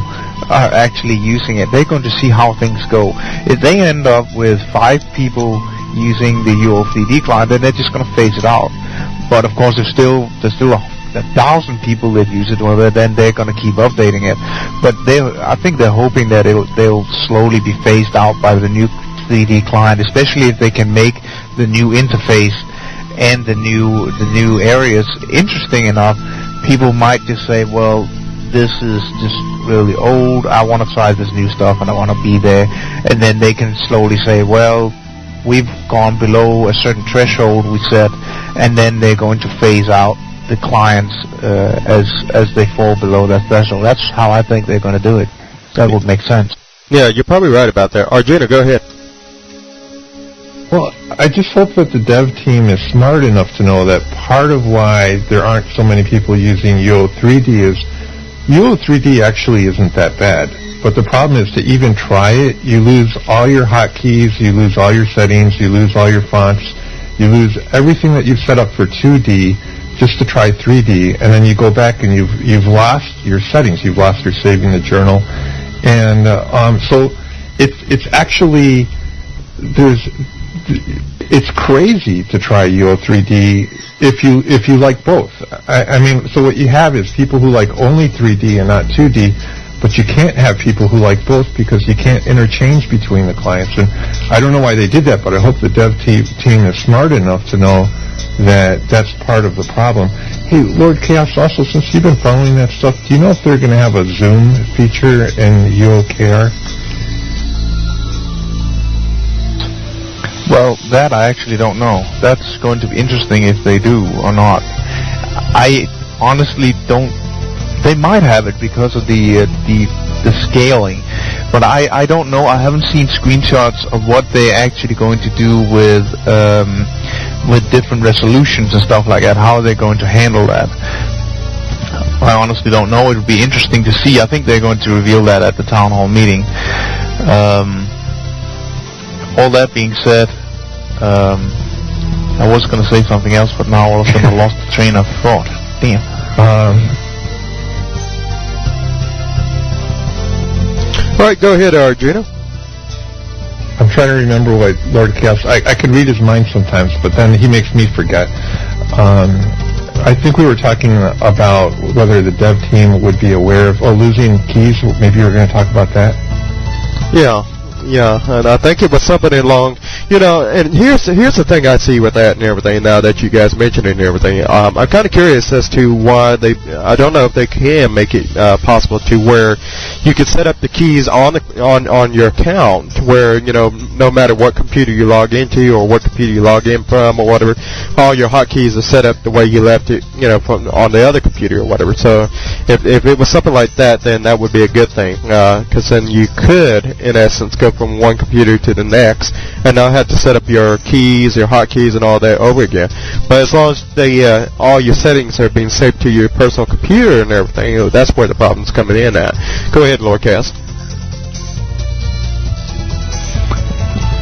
are actually using it. They're going to see how things go. If they end up with 5 people using the UO 3D client, then they're just going to phase it out. But of course, there's still 1,000 people that use it. Well, then they're going to keep updating it. But I think they're hoping that they'll slowly be phased out by the new 3D client, especially if they can make the new interface and the new areas interesting enough. People might just say, well, this is just really old. I want to try this new stuff, and I want to be there. And then they can slowly say, well, we've gone below a certain threshold we set, and then they're going to phase out the clients as they fall below that threshold. That's how I think they're going to do it. That would make sense. Yeah, you're probably right about that. Arjuna, go ahead. Well, I just hope that the dev team is smart enough to know that part of why there aren't so many people using UO 3D is UO 3D actually isn't that bad. But the problem is, to even try it, you lose all your hotkeys, you lose all your settings, you lose all your fonts, you lose everything that you've set up for 2D just to try 3D, and then you go back and you've lost your settings, you've lost your saving the journal, and so it's actually it's crazy to try UO 3D if you like both. I mean, so what you have is people who like only 3D and not 2D. But you can't have people who like both, because you can't interchange between the clients. And I don't know why they did that, but I hope the dev team is smart enough to know that that's part of the problem. Hey, Lord Chaos, also, since you've been following that stuff, do you know if they're going to have a Zoom feature in UOKR? Well, that I actually don't know. That's going to be interesting if they do or not. I honestly don't. They might have it because of the scaling, But I don't know. I haven't seen screenshots of what they're actually going to do with different resolutions and stuff like that. How they're going to handle that. I honestly don't know. It would be interesting to see. I think they're going to reveal that at the town hall meeting. All that being said, I was going to say something else, but now all of a sudden I lost the train of thought. Damn. All right, go ahead, Arjuna. I'm trying to remember what Lord Chaos... I can read his mind sometimes, but then he makes me forget. I think we were talking about whether the dev team would be aware of losing keys. Maybe you were going to talk about that. Yeah, and I think it was something along, and here's the thing I see with that and everything, now that you guys mentioned it and everything. I'm kind of curious as to why I don't know if they can make it possible to where you could set up the keys on your account where, no matter what computer you log into or what computer you log in from or whatever, all your hotkeys are set up the way you left it, from on the other computer or whatever. So if it was something like that, then that would be a good thing, because then you could, in essence, go from one computer to the next and not have to set up your keys, your hotkeys, and all that over again. But as long as all your settings are being saved to your personal computer and everything, that's where the problem's coming in at. Go ahead, Lord Cass.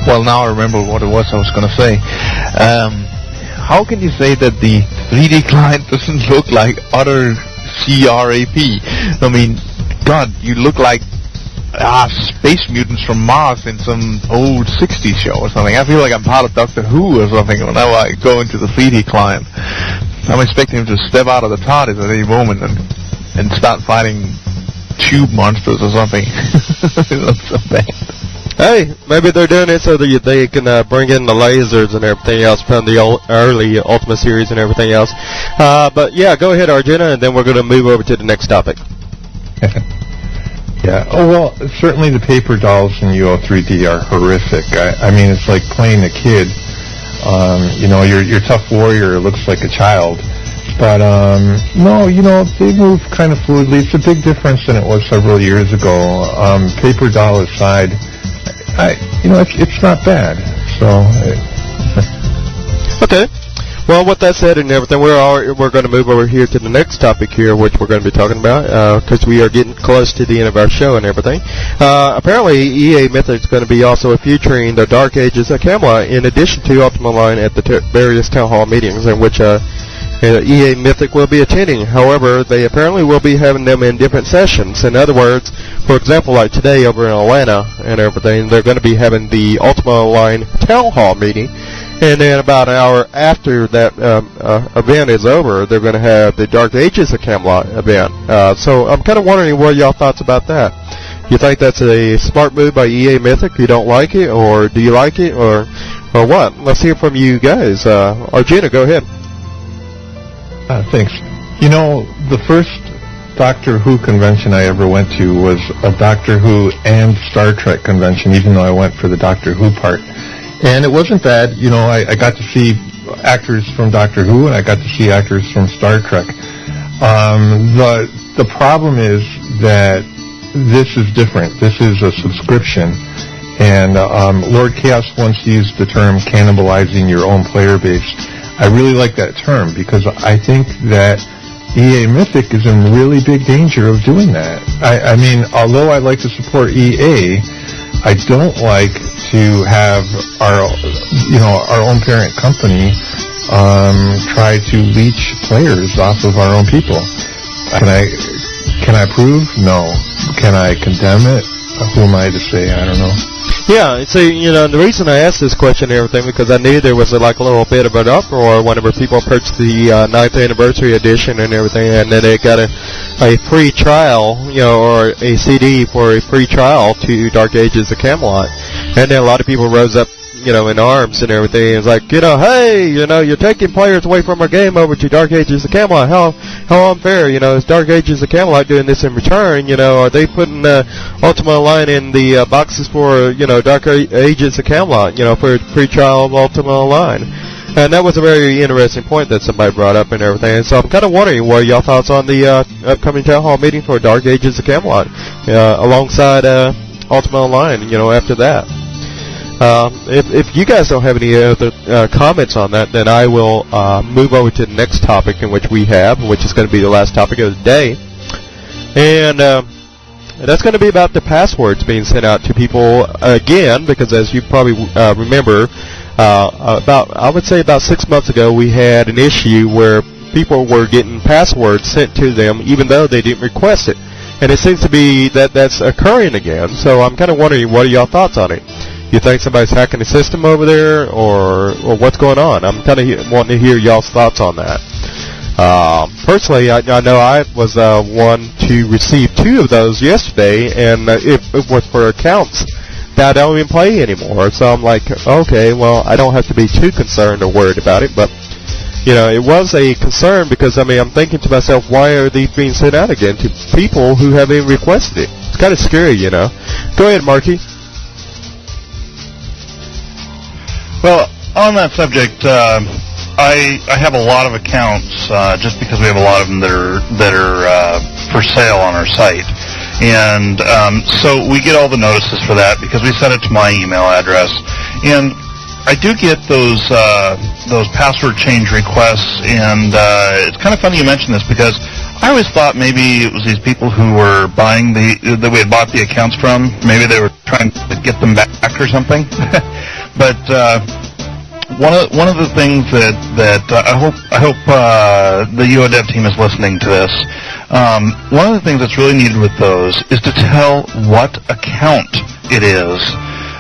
Well, now I remember what it was I was going to say. How can you say that the 3D client doesn't look like other CRAP? I mean, God, you look like space mutants from Mars in some old 60s show or something. I feel like I'm part of Doctor Who or something whenever I go into the 3D client. I'm expecting him to step out of the TARDIS at any moment and start fighting tube monsters or something. It looks so bad. Hey, maybe they're doing it so that they can bring in the lasers and everything else from the early Ultima series and everything else. But yeah, go ahead, Arjuna, and then we're going to move over to the next topic. Yeah. Oh, well, certainly the paper dolls in UO3D are horrific. I mean, it's like playing a kid. Your tough warrior looks like a child. But, no, they move kind of fluidly. It's a big difference than it was several years ago. Paper doll aside, it's not bad. So... Okay. Well, with that said and everything, we're going to move over here to the next topic here, which we're going to be talking about, because we are getting close to the end of our show and everything. Apparently, EA Mythic is going to be also featuring the Dark Ages of Camelot in addition to Ultima Online at the various town hall meetings in which EA Mythic will be attending. However, they apparently will be having them in different sessions. In other words, for example, like today over in Atlanta and everything, they're going to be having the Ultima Online town hall meeting. And then about an hour after that event is over, they're going to have the Dark Ages of Camelot event. So I'm kind of wondering what y'all thoughts about that. You think that's a smart move by EA Mythic? You don't like it, or do you like it, or what? Let's hear from you guys. Arjuna, go ahead. Thanks. The first Doctor Who convention I ever went to was a Doctor Who and Star Trek convention, even though I went for the Doctor Who part. And it wasn't bad. I got to see actors from Doctor Who, and I got to see actors from Star Trek. The problem is that this is different. This is a subscription. And Lord Chaos once used the term cannibalizing your own player base. I really like that term because I think that EA Mythic is in really big danger of doing that. I mean, although I like to support EA, I don't like to have our own parent company try to leech players off of our own people. Can I approve? No. Can I condemn it? Who am I to say? I don't know. Yeah, see, the reason I asked this question and everything, because I knew there was a little bit of an uproar whenever people purchased the 9th anniversary edition and everything, and then they got a free trial, or a CD for a free trial to Dark Ages of Camelot. And then a lot of people rose up, in arms and everything. It's like, hey, you're taking players away from our game over to Dark Ages of Camelot. How unfair, is Dark Ages of Camelot doing this in return? Are they putting Ultima Online in the boxes for, Dark Ages of Camelot, for free trial of Ultima Online? And that was a very interesting point that somebody brought up and everything. And so I'm kind of wondering what y'all thoughts on the upcoming town hall meeting for Dark Ages of Camelot, alongside Ultima Online, after that. If you guys don't have any other comments on that, then I will move over to the next topic in which we have, which is going to be the last topic of the day. And that's going to be about the passwords being sent out to people again, because as you probably remember, I would say about 6 months ago, we had an issue where people were getting passwords sent to them even though they didn't request it. And it seems to be that's occurring again. So I'm kind of wondering, what are y'all thoughts on it? You think somebody's hacking the system over there, or what's going on? I'm kind of wanting to hear y'all's thoughts on that. Personally, I know I was one to receive 2 of those yesterday, and it was for accounts that I don't even play anymore. So I'm like, okay, well, I don't have to be too concerned or worried about it, but it was a concern because, I'm thinking to myself, why are these being sent out again to people who haven't requested it? It's kind of scary, Go ahead, Marky. Well, on that subject, I have a lot of accounts just because we have a lot of them that are for sale on our site. And so we get all the notices for that because we send it to my email address. And I do get those password change requests, and it's kind of funny you mention this because I always thought maybe it was these people who were buying that we had bought the accounts from. Maybe they were trying to get them back or something. But one of the things that I hope the UO Dev team is listening to this. One of the things that's really needed with those is to tell what account it is.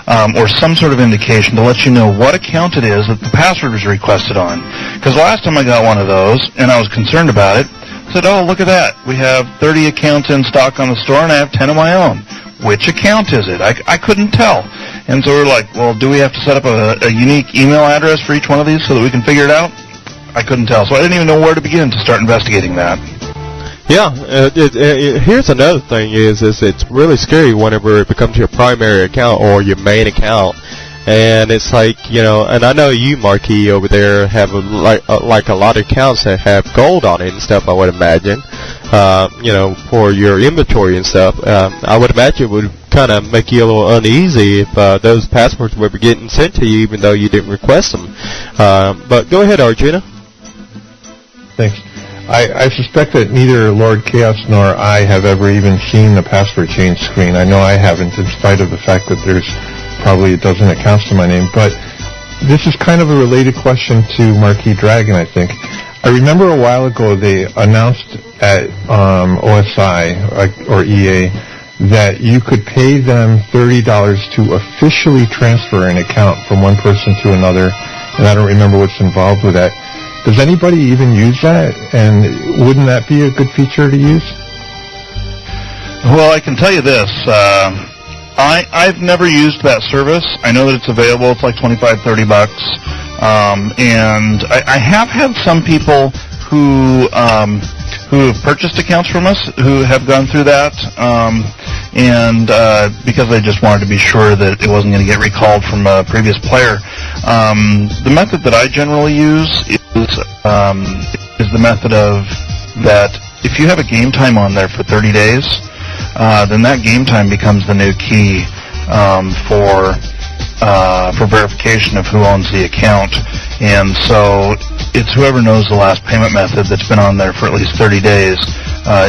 Or some sort of indication to let you know what account it is that the password was requested on. Because last time I got one of those, and I was concerned about it, I said, oh, look at that. We have 30 accounts in stock on the store, and I have 10 of my own. Which account is it? I couldn't tell. And so we're like, well, do we have to set up a unique email address for each one of these so that we can figure it out? I couldn't tell. So I didn't even know where to begin to start investigating that. Yeah, here's another thing is it's really scary whenever it becomes your primary account or your main account, and it's like, and I know you, Marquis, over there have like a lot of accounts that have gold on it and stuff, I would imagine, for your inventory and stuff. I would imagine it would kind of make you a little uneasy if those passwords were getting sent to you even though you didn't request them. But go ahead, Arjuna. Thanks. I suspect that neither Lord Chaos nor I have ever even seen the password change screen. I know I haven't, in spite of the fact that there's probably a dozen accounts to my name. But this is kind of a related question to Marquis Dragon, I think. I remember a while ago they announced at OSI or EA that you could pay them $30 to officially transfer an account from one person to another, and I don't remember what's involved with that. Does anybody even use that? And wouldn't that be a good feature to use? Well, I can tell you this. I've never used that service. I know that it's available. It's like $25-30. And I have had some people who have purchased accounts from us who have gone through that. And because they just wanted to be sure that it wasn't going to get recalled from a previous player. The method that I generally use is the method of that if you have a game time on there for 30 days, then that game time becomes the new key for verification of who owns the account. And so it's whoever knows the last payment method that's been on there for at least 30 days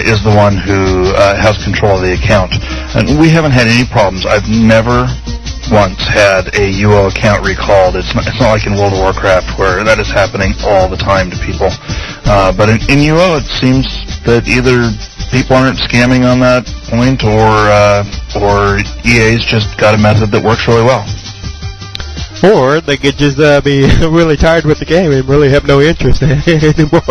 is the one who has control of the account. And we haven't had any problems. I've never once had a UO account recalled. It's not like in World of Warcraft where that is happening all the time to people. But in UO, it seems that either people aren't scamming on that point, or EA's just got a method that works really well. Or they could just be really tired with the game and really have no interest in it anymore.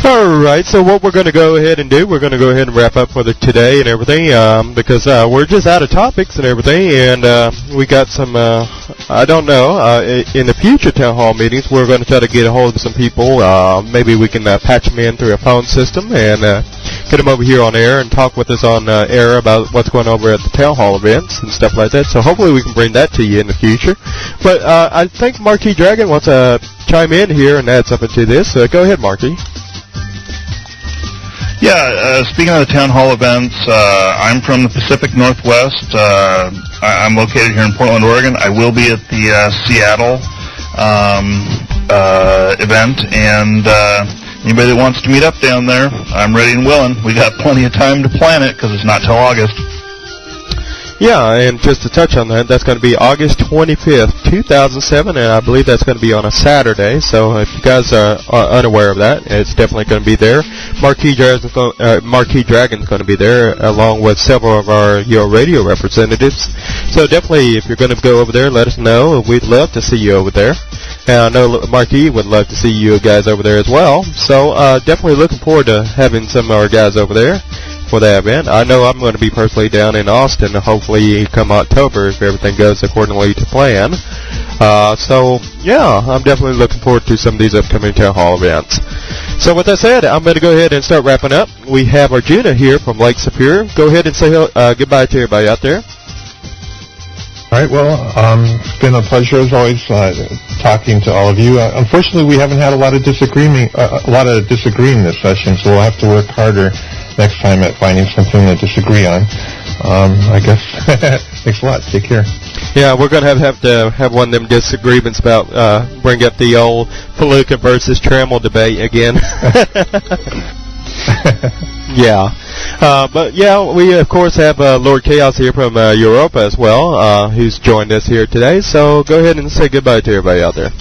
Alright, so what we're going to go ahead and do, we're going to go ahead and wrap up for today and everything, because we're just out of topics and everything, and we got some, I don't know, in the future town hall meetings, we're going to try to get a hold of some people. Maybe we can patch them in through a phone system and get them over here on air and talk with us on air about what's going on over at the town hall events and stuff like that. So hopefully we can bring that to you in the future. But I think Marquis Dragon wants to chime in here and add something to this. Go ahead, Marquis. Yeah, speaking of the town hall events, I'm from the Pacific Northwest. I'm located here in Portland, Oregon. I will be at the Seattle event, and anybody that wants to meet up down there, I'm ready and willing. We got plenty of time to plan it because it's not till August. Yeah, and just to touch on that, that's going to be August 25th, 2007, and I believe that's going to be on a Saturday. So if you guys are unaware of that, it's definitely going to be there. Marquis Dragon's going to be there, along with several of our UORadio representatives. So definitely, if you're going to go over there, let us know. We'd love to see you over there. And I know Marquis would love to see you guys over there as well. So definitely looking forward to having some of our guys over there for that event. I know I'm going to be personally down in Austin, hopefully come October if everything goes accordingly to plan. So yeah, I'm definitely looking forward to some of these upcoming town hall events. So with that said, I'm going to go ahead and start wrapping up. We have Arjuna here from Lake Superior. Go ahead and say goodbye to everybody out there. All right, well, it's been a pleasure as always talking to all of you. Unfortunately, we haven't had a lot of disagreeing this session, so we'll have to work harder next time at finding something to disagree on. I guess. Thanks a lot. Take care. Yeah, we're going to have one of them disagreements about bring up the old Palooka versus Trammell debate again. Yeah. But yeah, we of course have Lord Chaos here from Europa as well, who's joined us here today. So go ahead and say goodbye to everybody out there.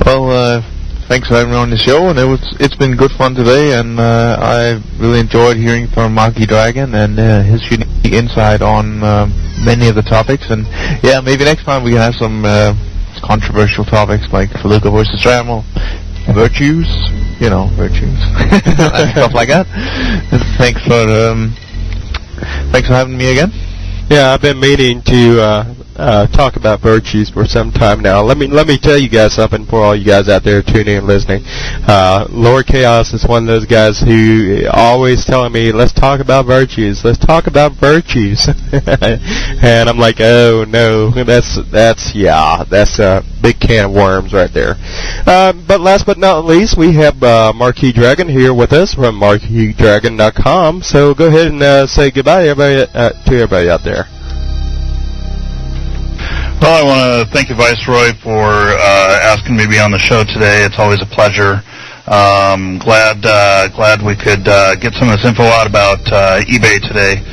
Well, thanks for having me on the show, and it's been good fun today, and I really enjoyed hearing from Marquis Dragon and his unique insight on many of the topics. And yeah, maybe next time we can have some controversial topics like Palooka versus Trammell, virtues, virtues, and stuff like that. Thanks for having me again. Yeah, I've been meaning to talk about virtues for some time now. Let me tell you guys something for all you guys out there tuning in and listening. Lord Chaos is one of those guys who always telling me, let's talk about virtues. Let's talk about virtues. And I'm like, oh no, that's a big can of worms right there. But last but not least, we have Marquis Dragon here with us from MarquisDragon.com. So go ahead and say goodbye to everybody out there. Well, I want to thank you, Viceroy, for asking me to be on the show today. It's always a pleasure. Glad we could get some of this info out about eBay today.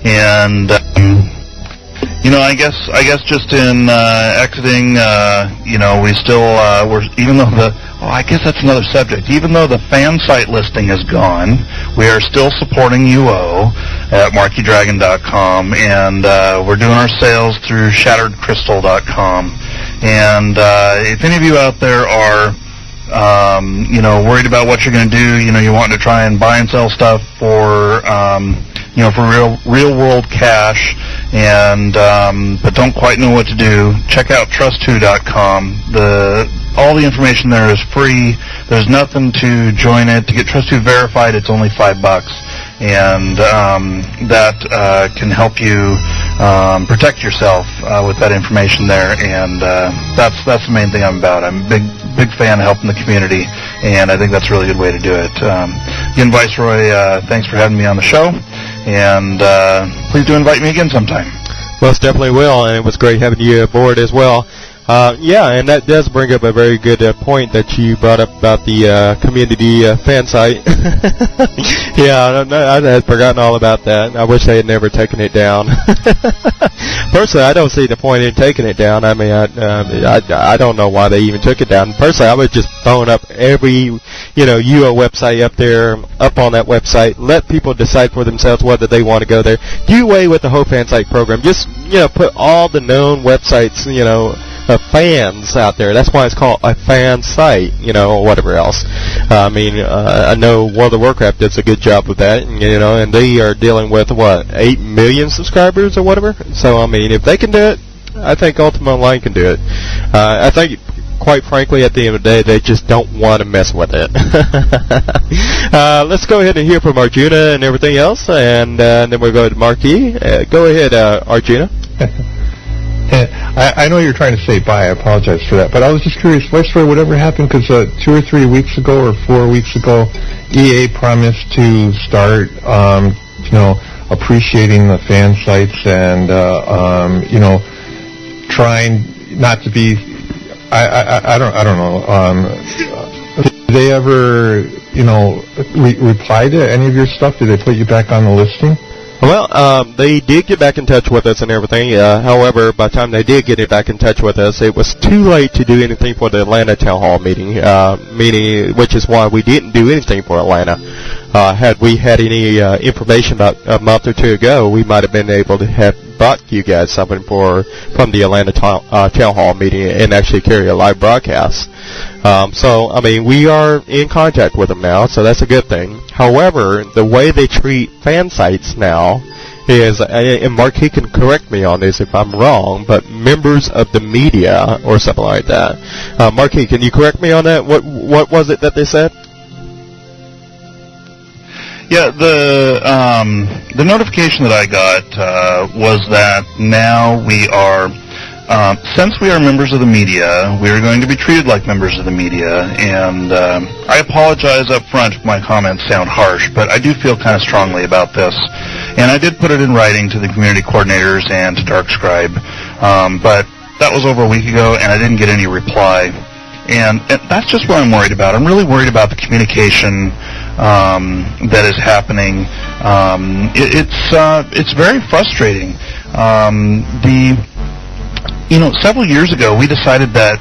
And I guess just in exiting, we still I guess that's another subject. Even though the fan site listing is gone, we are still supporting UO at MarquisDragon.com, and we're doing our sales through ShatteredCrystal.com. And if any of you out there are, worried about what you're going to do, you want to try and buy and sell stuff for real world cash, and but don't quite know what to do, check out Trust2.com. All the information there is free. There's nothing to join it. To get Trust2 verified, it's only $5, and that can help you protect yourself with that information there. And that's the main thing I'm about. I'm a big fan of helping the community, and I think that's a really good way to do it. Again, Viceroy, thanks for having me on the show, and please do invite me again sometime. Most definitely will, and it was great having you aboard as well. And that does bring up a very good point that you brought up about the community fan site. Yeah, I had forgotten all about that. I wish they had never taken it down. Personally, I don't see the point in taking it down. I mean, I don't know why they even took it down. Personally, I would just phone up every, UO website up on that website. Let people decide for themselves whether they want to go there. Do away with the whole fan site program. Just, put all the known websites, of fans out there. That's why it's called a fan site, or whatever else. I know World of Warcraft does a good job with that, and they are dealing with, 8 million subscribers or whatever? So, if they can do it, I think Ultima Online can do it. I think, quite frankly, at the end of the day, they just don't want to mess with it. Let's go ahead and hear from Arjuna and everything else, and then we'll go to Marquis. Go ahead, Arjuna. I know you're trying to say bye. I apologize for that. But I was just curious, Viceroy, whatever happened, because 2 or 3 weeks ago or 4 weeks ago, EA promised to start, appreciating the fan sites and, trying not to be. I don't know. Did they ever, reply to any of your stuff? Did they put you back on the listing? Well, they did get back in touch with us and everything. However, by the time they did get back in touch with us, it was too late to do anything for the Atlanta Town Hall meeting, which is why we didn't do anything for Atlanta. Had we had any information about a month or two ago, we might have been able to have brought you guys something from the Atlanta Town Hall meeting and actually carry a live broadcast. So, I mean, we are in contact with them now, so that's a good thing. However, the way they treat fan sites now is, and Mark, he can correct me on this if I'm wrong, but members of the media or something like that. Mark, can you correct me on that? What was it that they said? Yeah, the notification that I got was that now we are, since we are members of the media, we are going to be treated like members of the media. And I apologize up front if my comments sound harsh, but I do feel kind of strongly about this. And I did put it in writing to the community coordinators and to Darkscribe, but that was over a week ago, and I didn't get any reply. And that's just what I'm worried about. I'm really worried about the communication that is happening. It's very frustrating. Several years ago, we decided that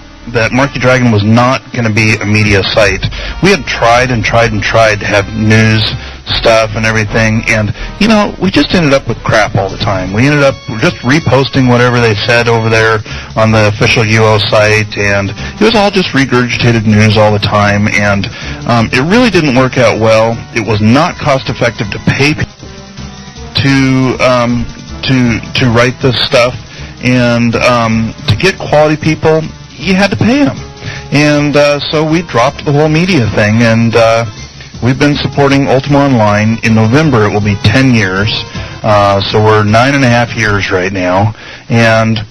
Marky Dragon was not going to be a media site. We had tried and tried and tried to have news stuff and everything, and, we just ended up with crap all the time. We ended up just reposting whatever they said over there on the official UO site, and it was all just regurgitated news all the time, and it really didn't work out well. It was not cost-effective to pay to write this stuff, and to get quality people, you had to pay them. And so we dropped the whole media thing, and we've been supporting Ultima Online. In November, it will be 10 years. So we're 9.5 years right now. And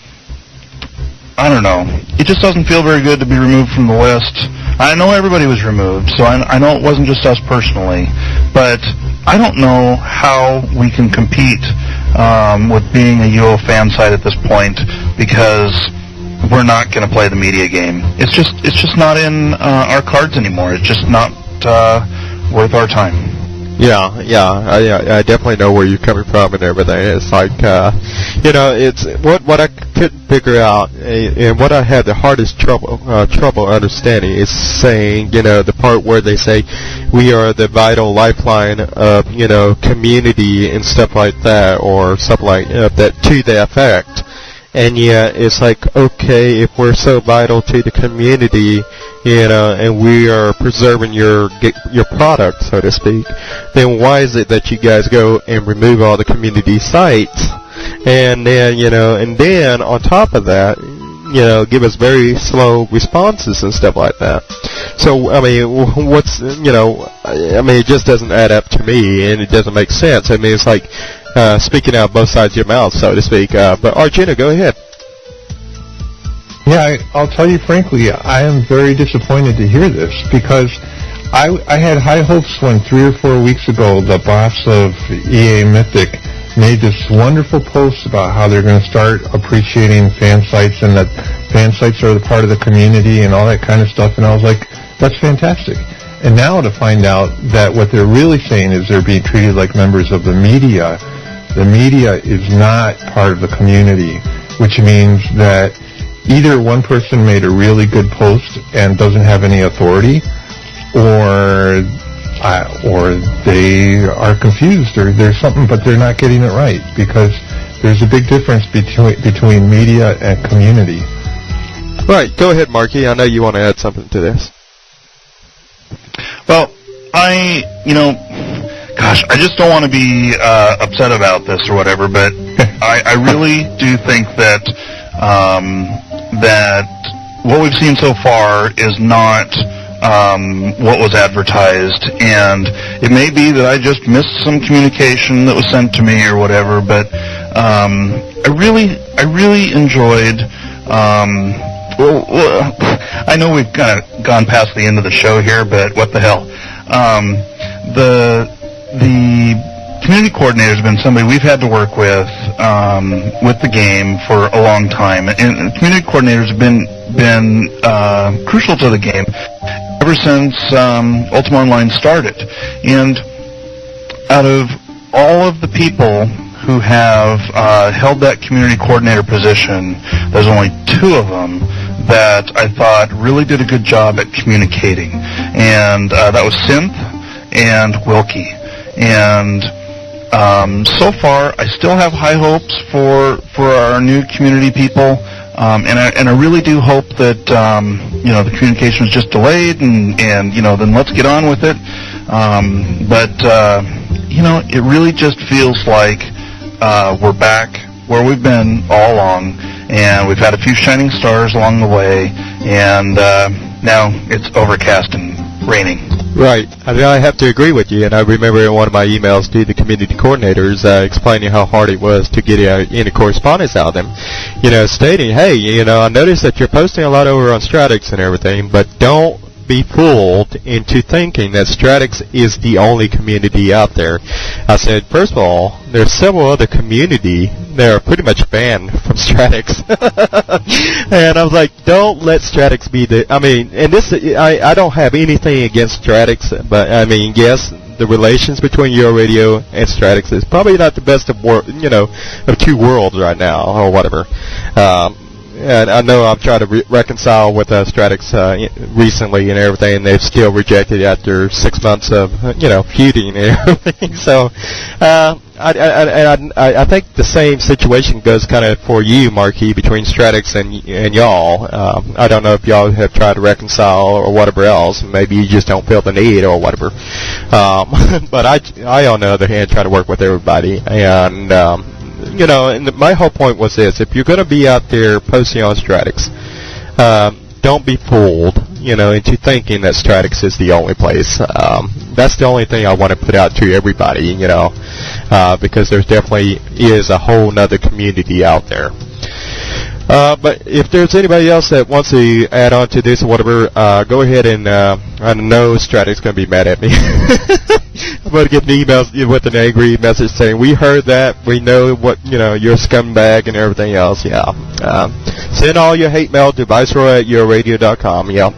I don't know. It just doesn't feel very good to be removed from the list. I know everybody was removed, so I know it wasn't just us personally. But I don't know how we can compete with being a UO fan site at this point, because we're not going to play the media game. It's just not in our cards anymore. It's just not worth our time. Yeah, I definitely know where you're coming from and everything. It's like, it's what I couldn't figure out, and what I had the hardest trouble understanding is saying, the part where they say we are the vital lifeline of, community and stuff like that, or something like that to the effect. And yet, it's like, okay, if we're so vital to the community, and we are preserving your product, so to speak, then why is it that you guys go and remove all the community sites, and then, and then on top of that, give us very slow responses and stuff like that. So, I mean, it just doesn't add up to me, and it doesn't make sense. I mean, it's like, speaking out both sides of your mouth, so to speak. But Arjuna, go ahead. Yeah, I'll tell you frankly, I am very disappointed to hear this, because I had high hopes when 3 or 4 weeks ago the boss of EA Mythic made this wonderful post about how they're going to start appreciating fan sites, and that fan sites are the part of the community and all that kind of stuff, and I was like, that's fantastic. And now to find out that what they're really saying is they're being treated like members of the media. The media is not part of the community, which means that either one person made a really good post and doesn't have any authority, or they are confused, or there's something, but they're not getting it right, because there's a big difference between media and community. Right, go ahead, Marky. I know you want to add something to this. Well, I just don't want to be upset about this or whatever, but I really do think that that what we've seen so far is not what was advertised, and it may be that I just missed some communication that was sent to me or whatever, but I really enjoyed. I know we've kind of gone past the end of the show here, but what the hell? the community coordinator has been somebody we've had to work with the game for a long time, and community coordinators have been crucial to the game ever since Ultima Online started. And out of all of the people who have held that community coordinator position, there's only 2 of them that I thought really did a good job at communicating, and that was Synth and Wilkie. And so far, I still have high hopes for our new community people, and I really do hope that the communication was just delayed, and then let's get on with it. But it really just feels like we're back where we've been all along, and we've had a few shining stars along the way, and now it's overcast and raining. Right. I have to agree with you, and I remember in one of my emails to the community coordinators explaining how hard it was to get any correspondence out of them, stating, hey, I noticed that you're posting a lot over on Stratix and everything, but don't be fooled into thinking that Stratix is the only community out there. I said, first of all, there's several other community that are pretty much banned from Stratix. And I was like, don't let Stratix be I don't have anything against Stratix, but yes, the relations between UORadio and Stratix is probably not the best of 2 worlds right now, or whatever. And I know I've tried to reconcile with Stratix recently and everything, and they've still rejected it after 6 months of feuding and everything. So I think the same situation goes kind of for you, Marquis, between Stratix and y'all. I don't know if y'all have tried to reconcile or whatever else. Maybe you just don't feel the need or whatever. But I, on the other hand, try to work with everybody, and and my whole point was this: if you're going to be out there posting on Stratix, don't be fooled, into thinking that Stratix is the only place. That's the only thing I want to put out to everybody, because there definitely is a whole nother community out there. But if there's anybody else that wants to add on to this or whatever, go ahead and I know Stratix going to be mad at me. I'm going to get an email with an angry message saying, we heard that, we know what, you're a scumbag and everything else, yeah. Send all your hate mail to viceroy@uoradio.com, yeah.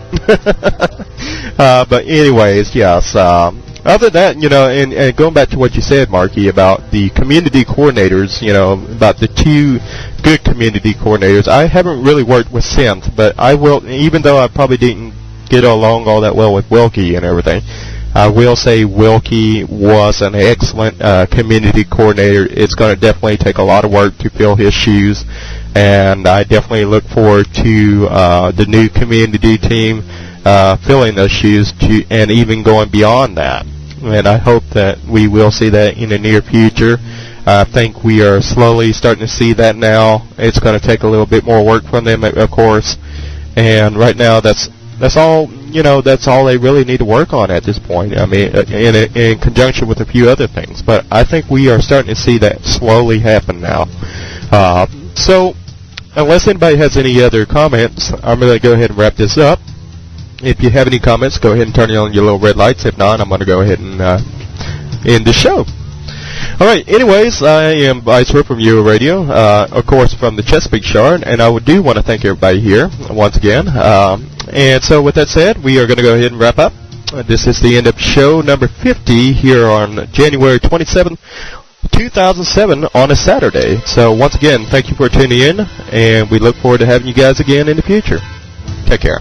But anyways, yes, other than that, and going back to what you said, Marky, about the community coordinators, about the 2 good community coordinators, I haven't really worked with Synth, but I will, even though I probably didn't get along all that well with Wilkie and everything, I will say Wilkie was an excellent community coordinator. It's going to definitely take a lot of work to fill his shoes, and I definitely look forward to the new community team filling those shoes and even going beyond that. And I hope that we will see that in the near future. I think we are slowly starting to see that now. It's going to take a little bit more work from them, of course. And right now, that's all. That's all they really need to work on at this point. I mean, in conjunction with a few other things. But I think we are starting to see that slowly happen now. So, unless anybody has any other comments, I'm going to go ahead and wrap this up. If you have any comments, go ahead and turn on your little red lights. If not, I'm going to go ahead and end the show. All right. Anyways, I am Viceroy from UORadio, of course, from the Chesapeake Shard, and I do want to thank everybody here once again. And so, with that said, we are going to go ahead and wrap up. This is the end of show number 50 here on January 27th, 2007 on a Saturday. So, once again, thank you for tuning in, and we look forward to having you guys again in the future. Take care.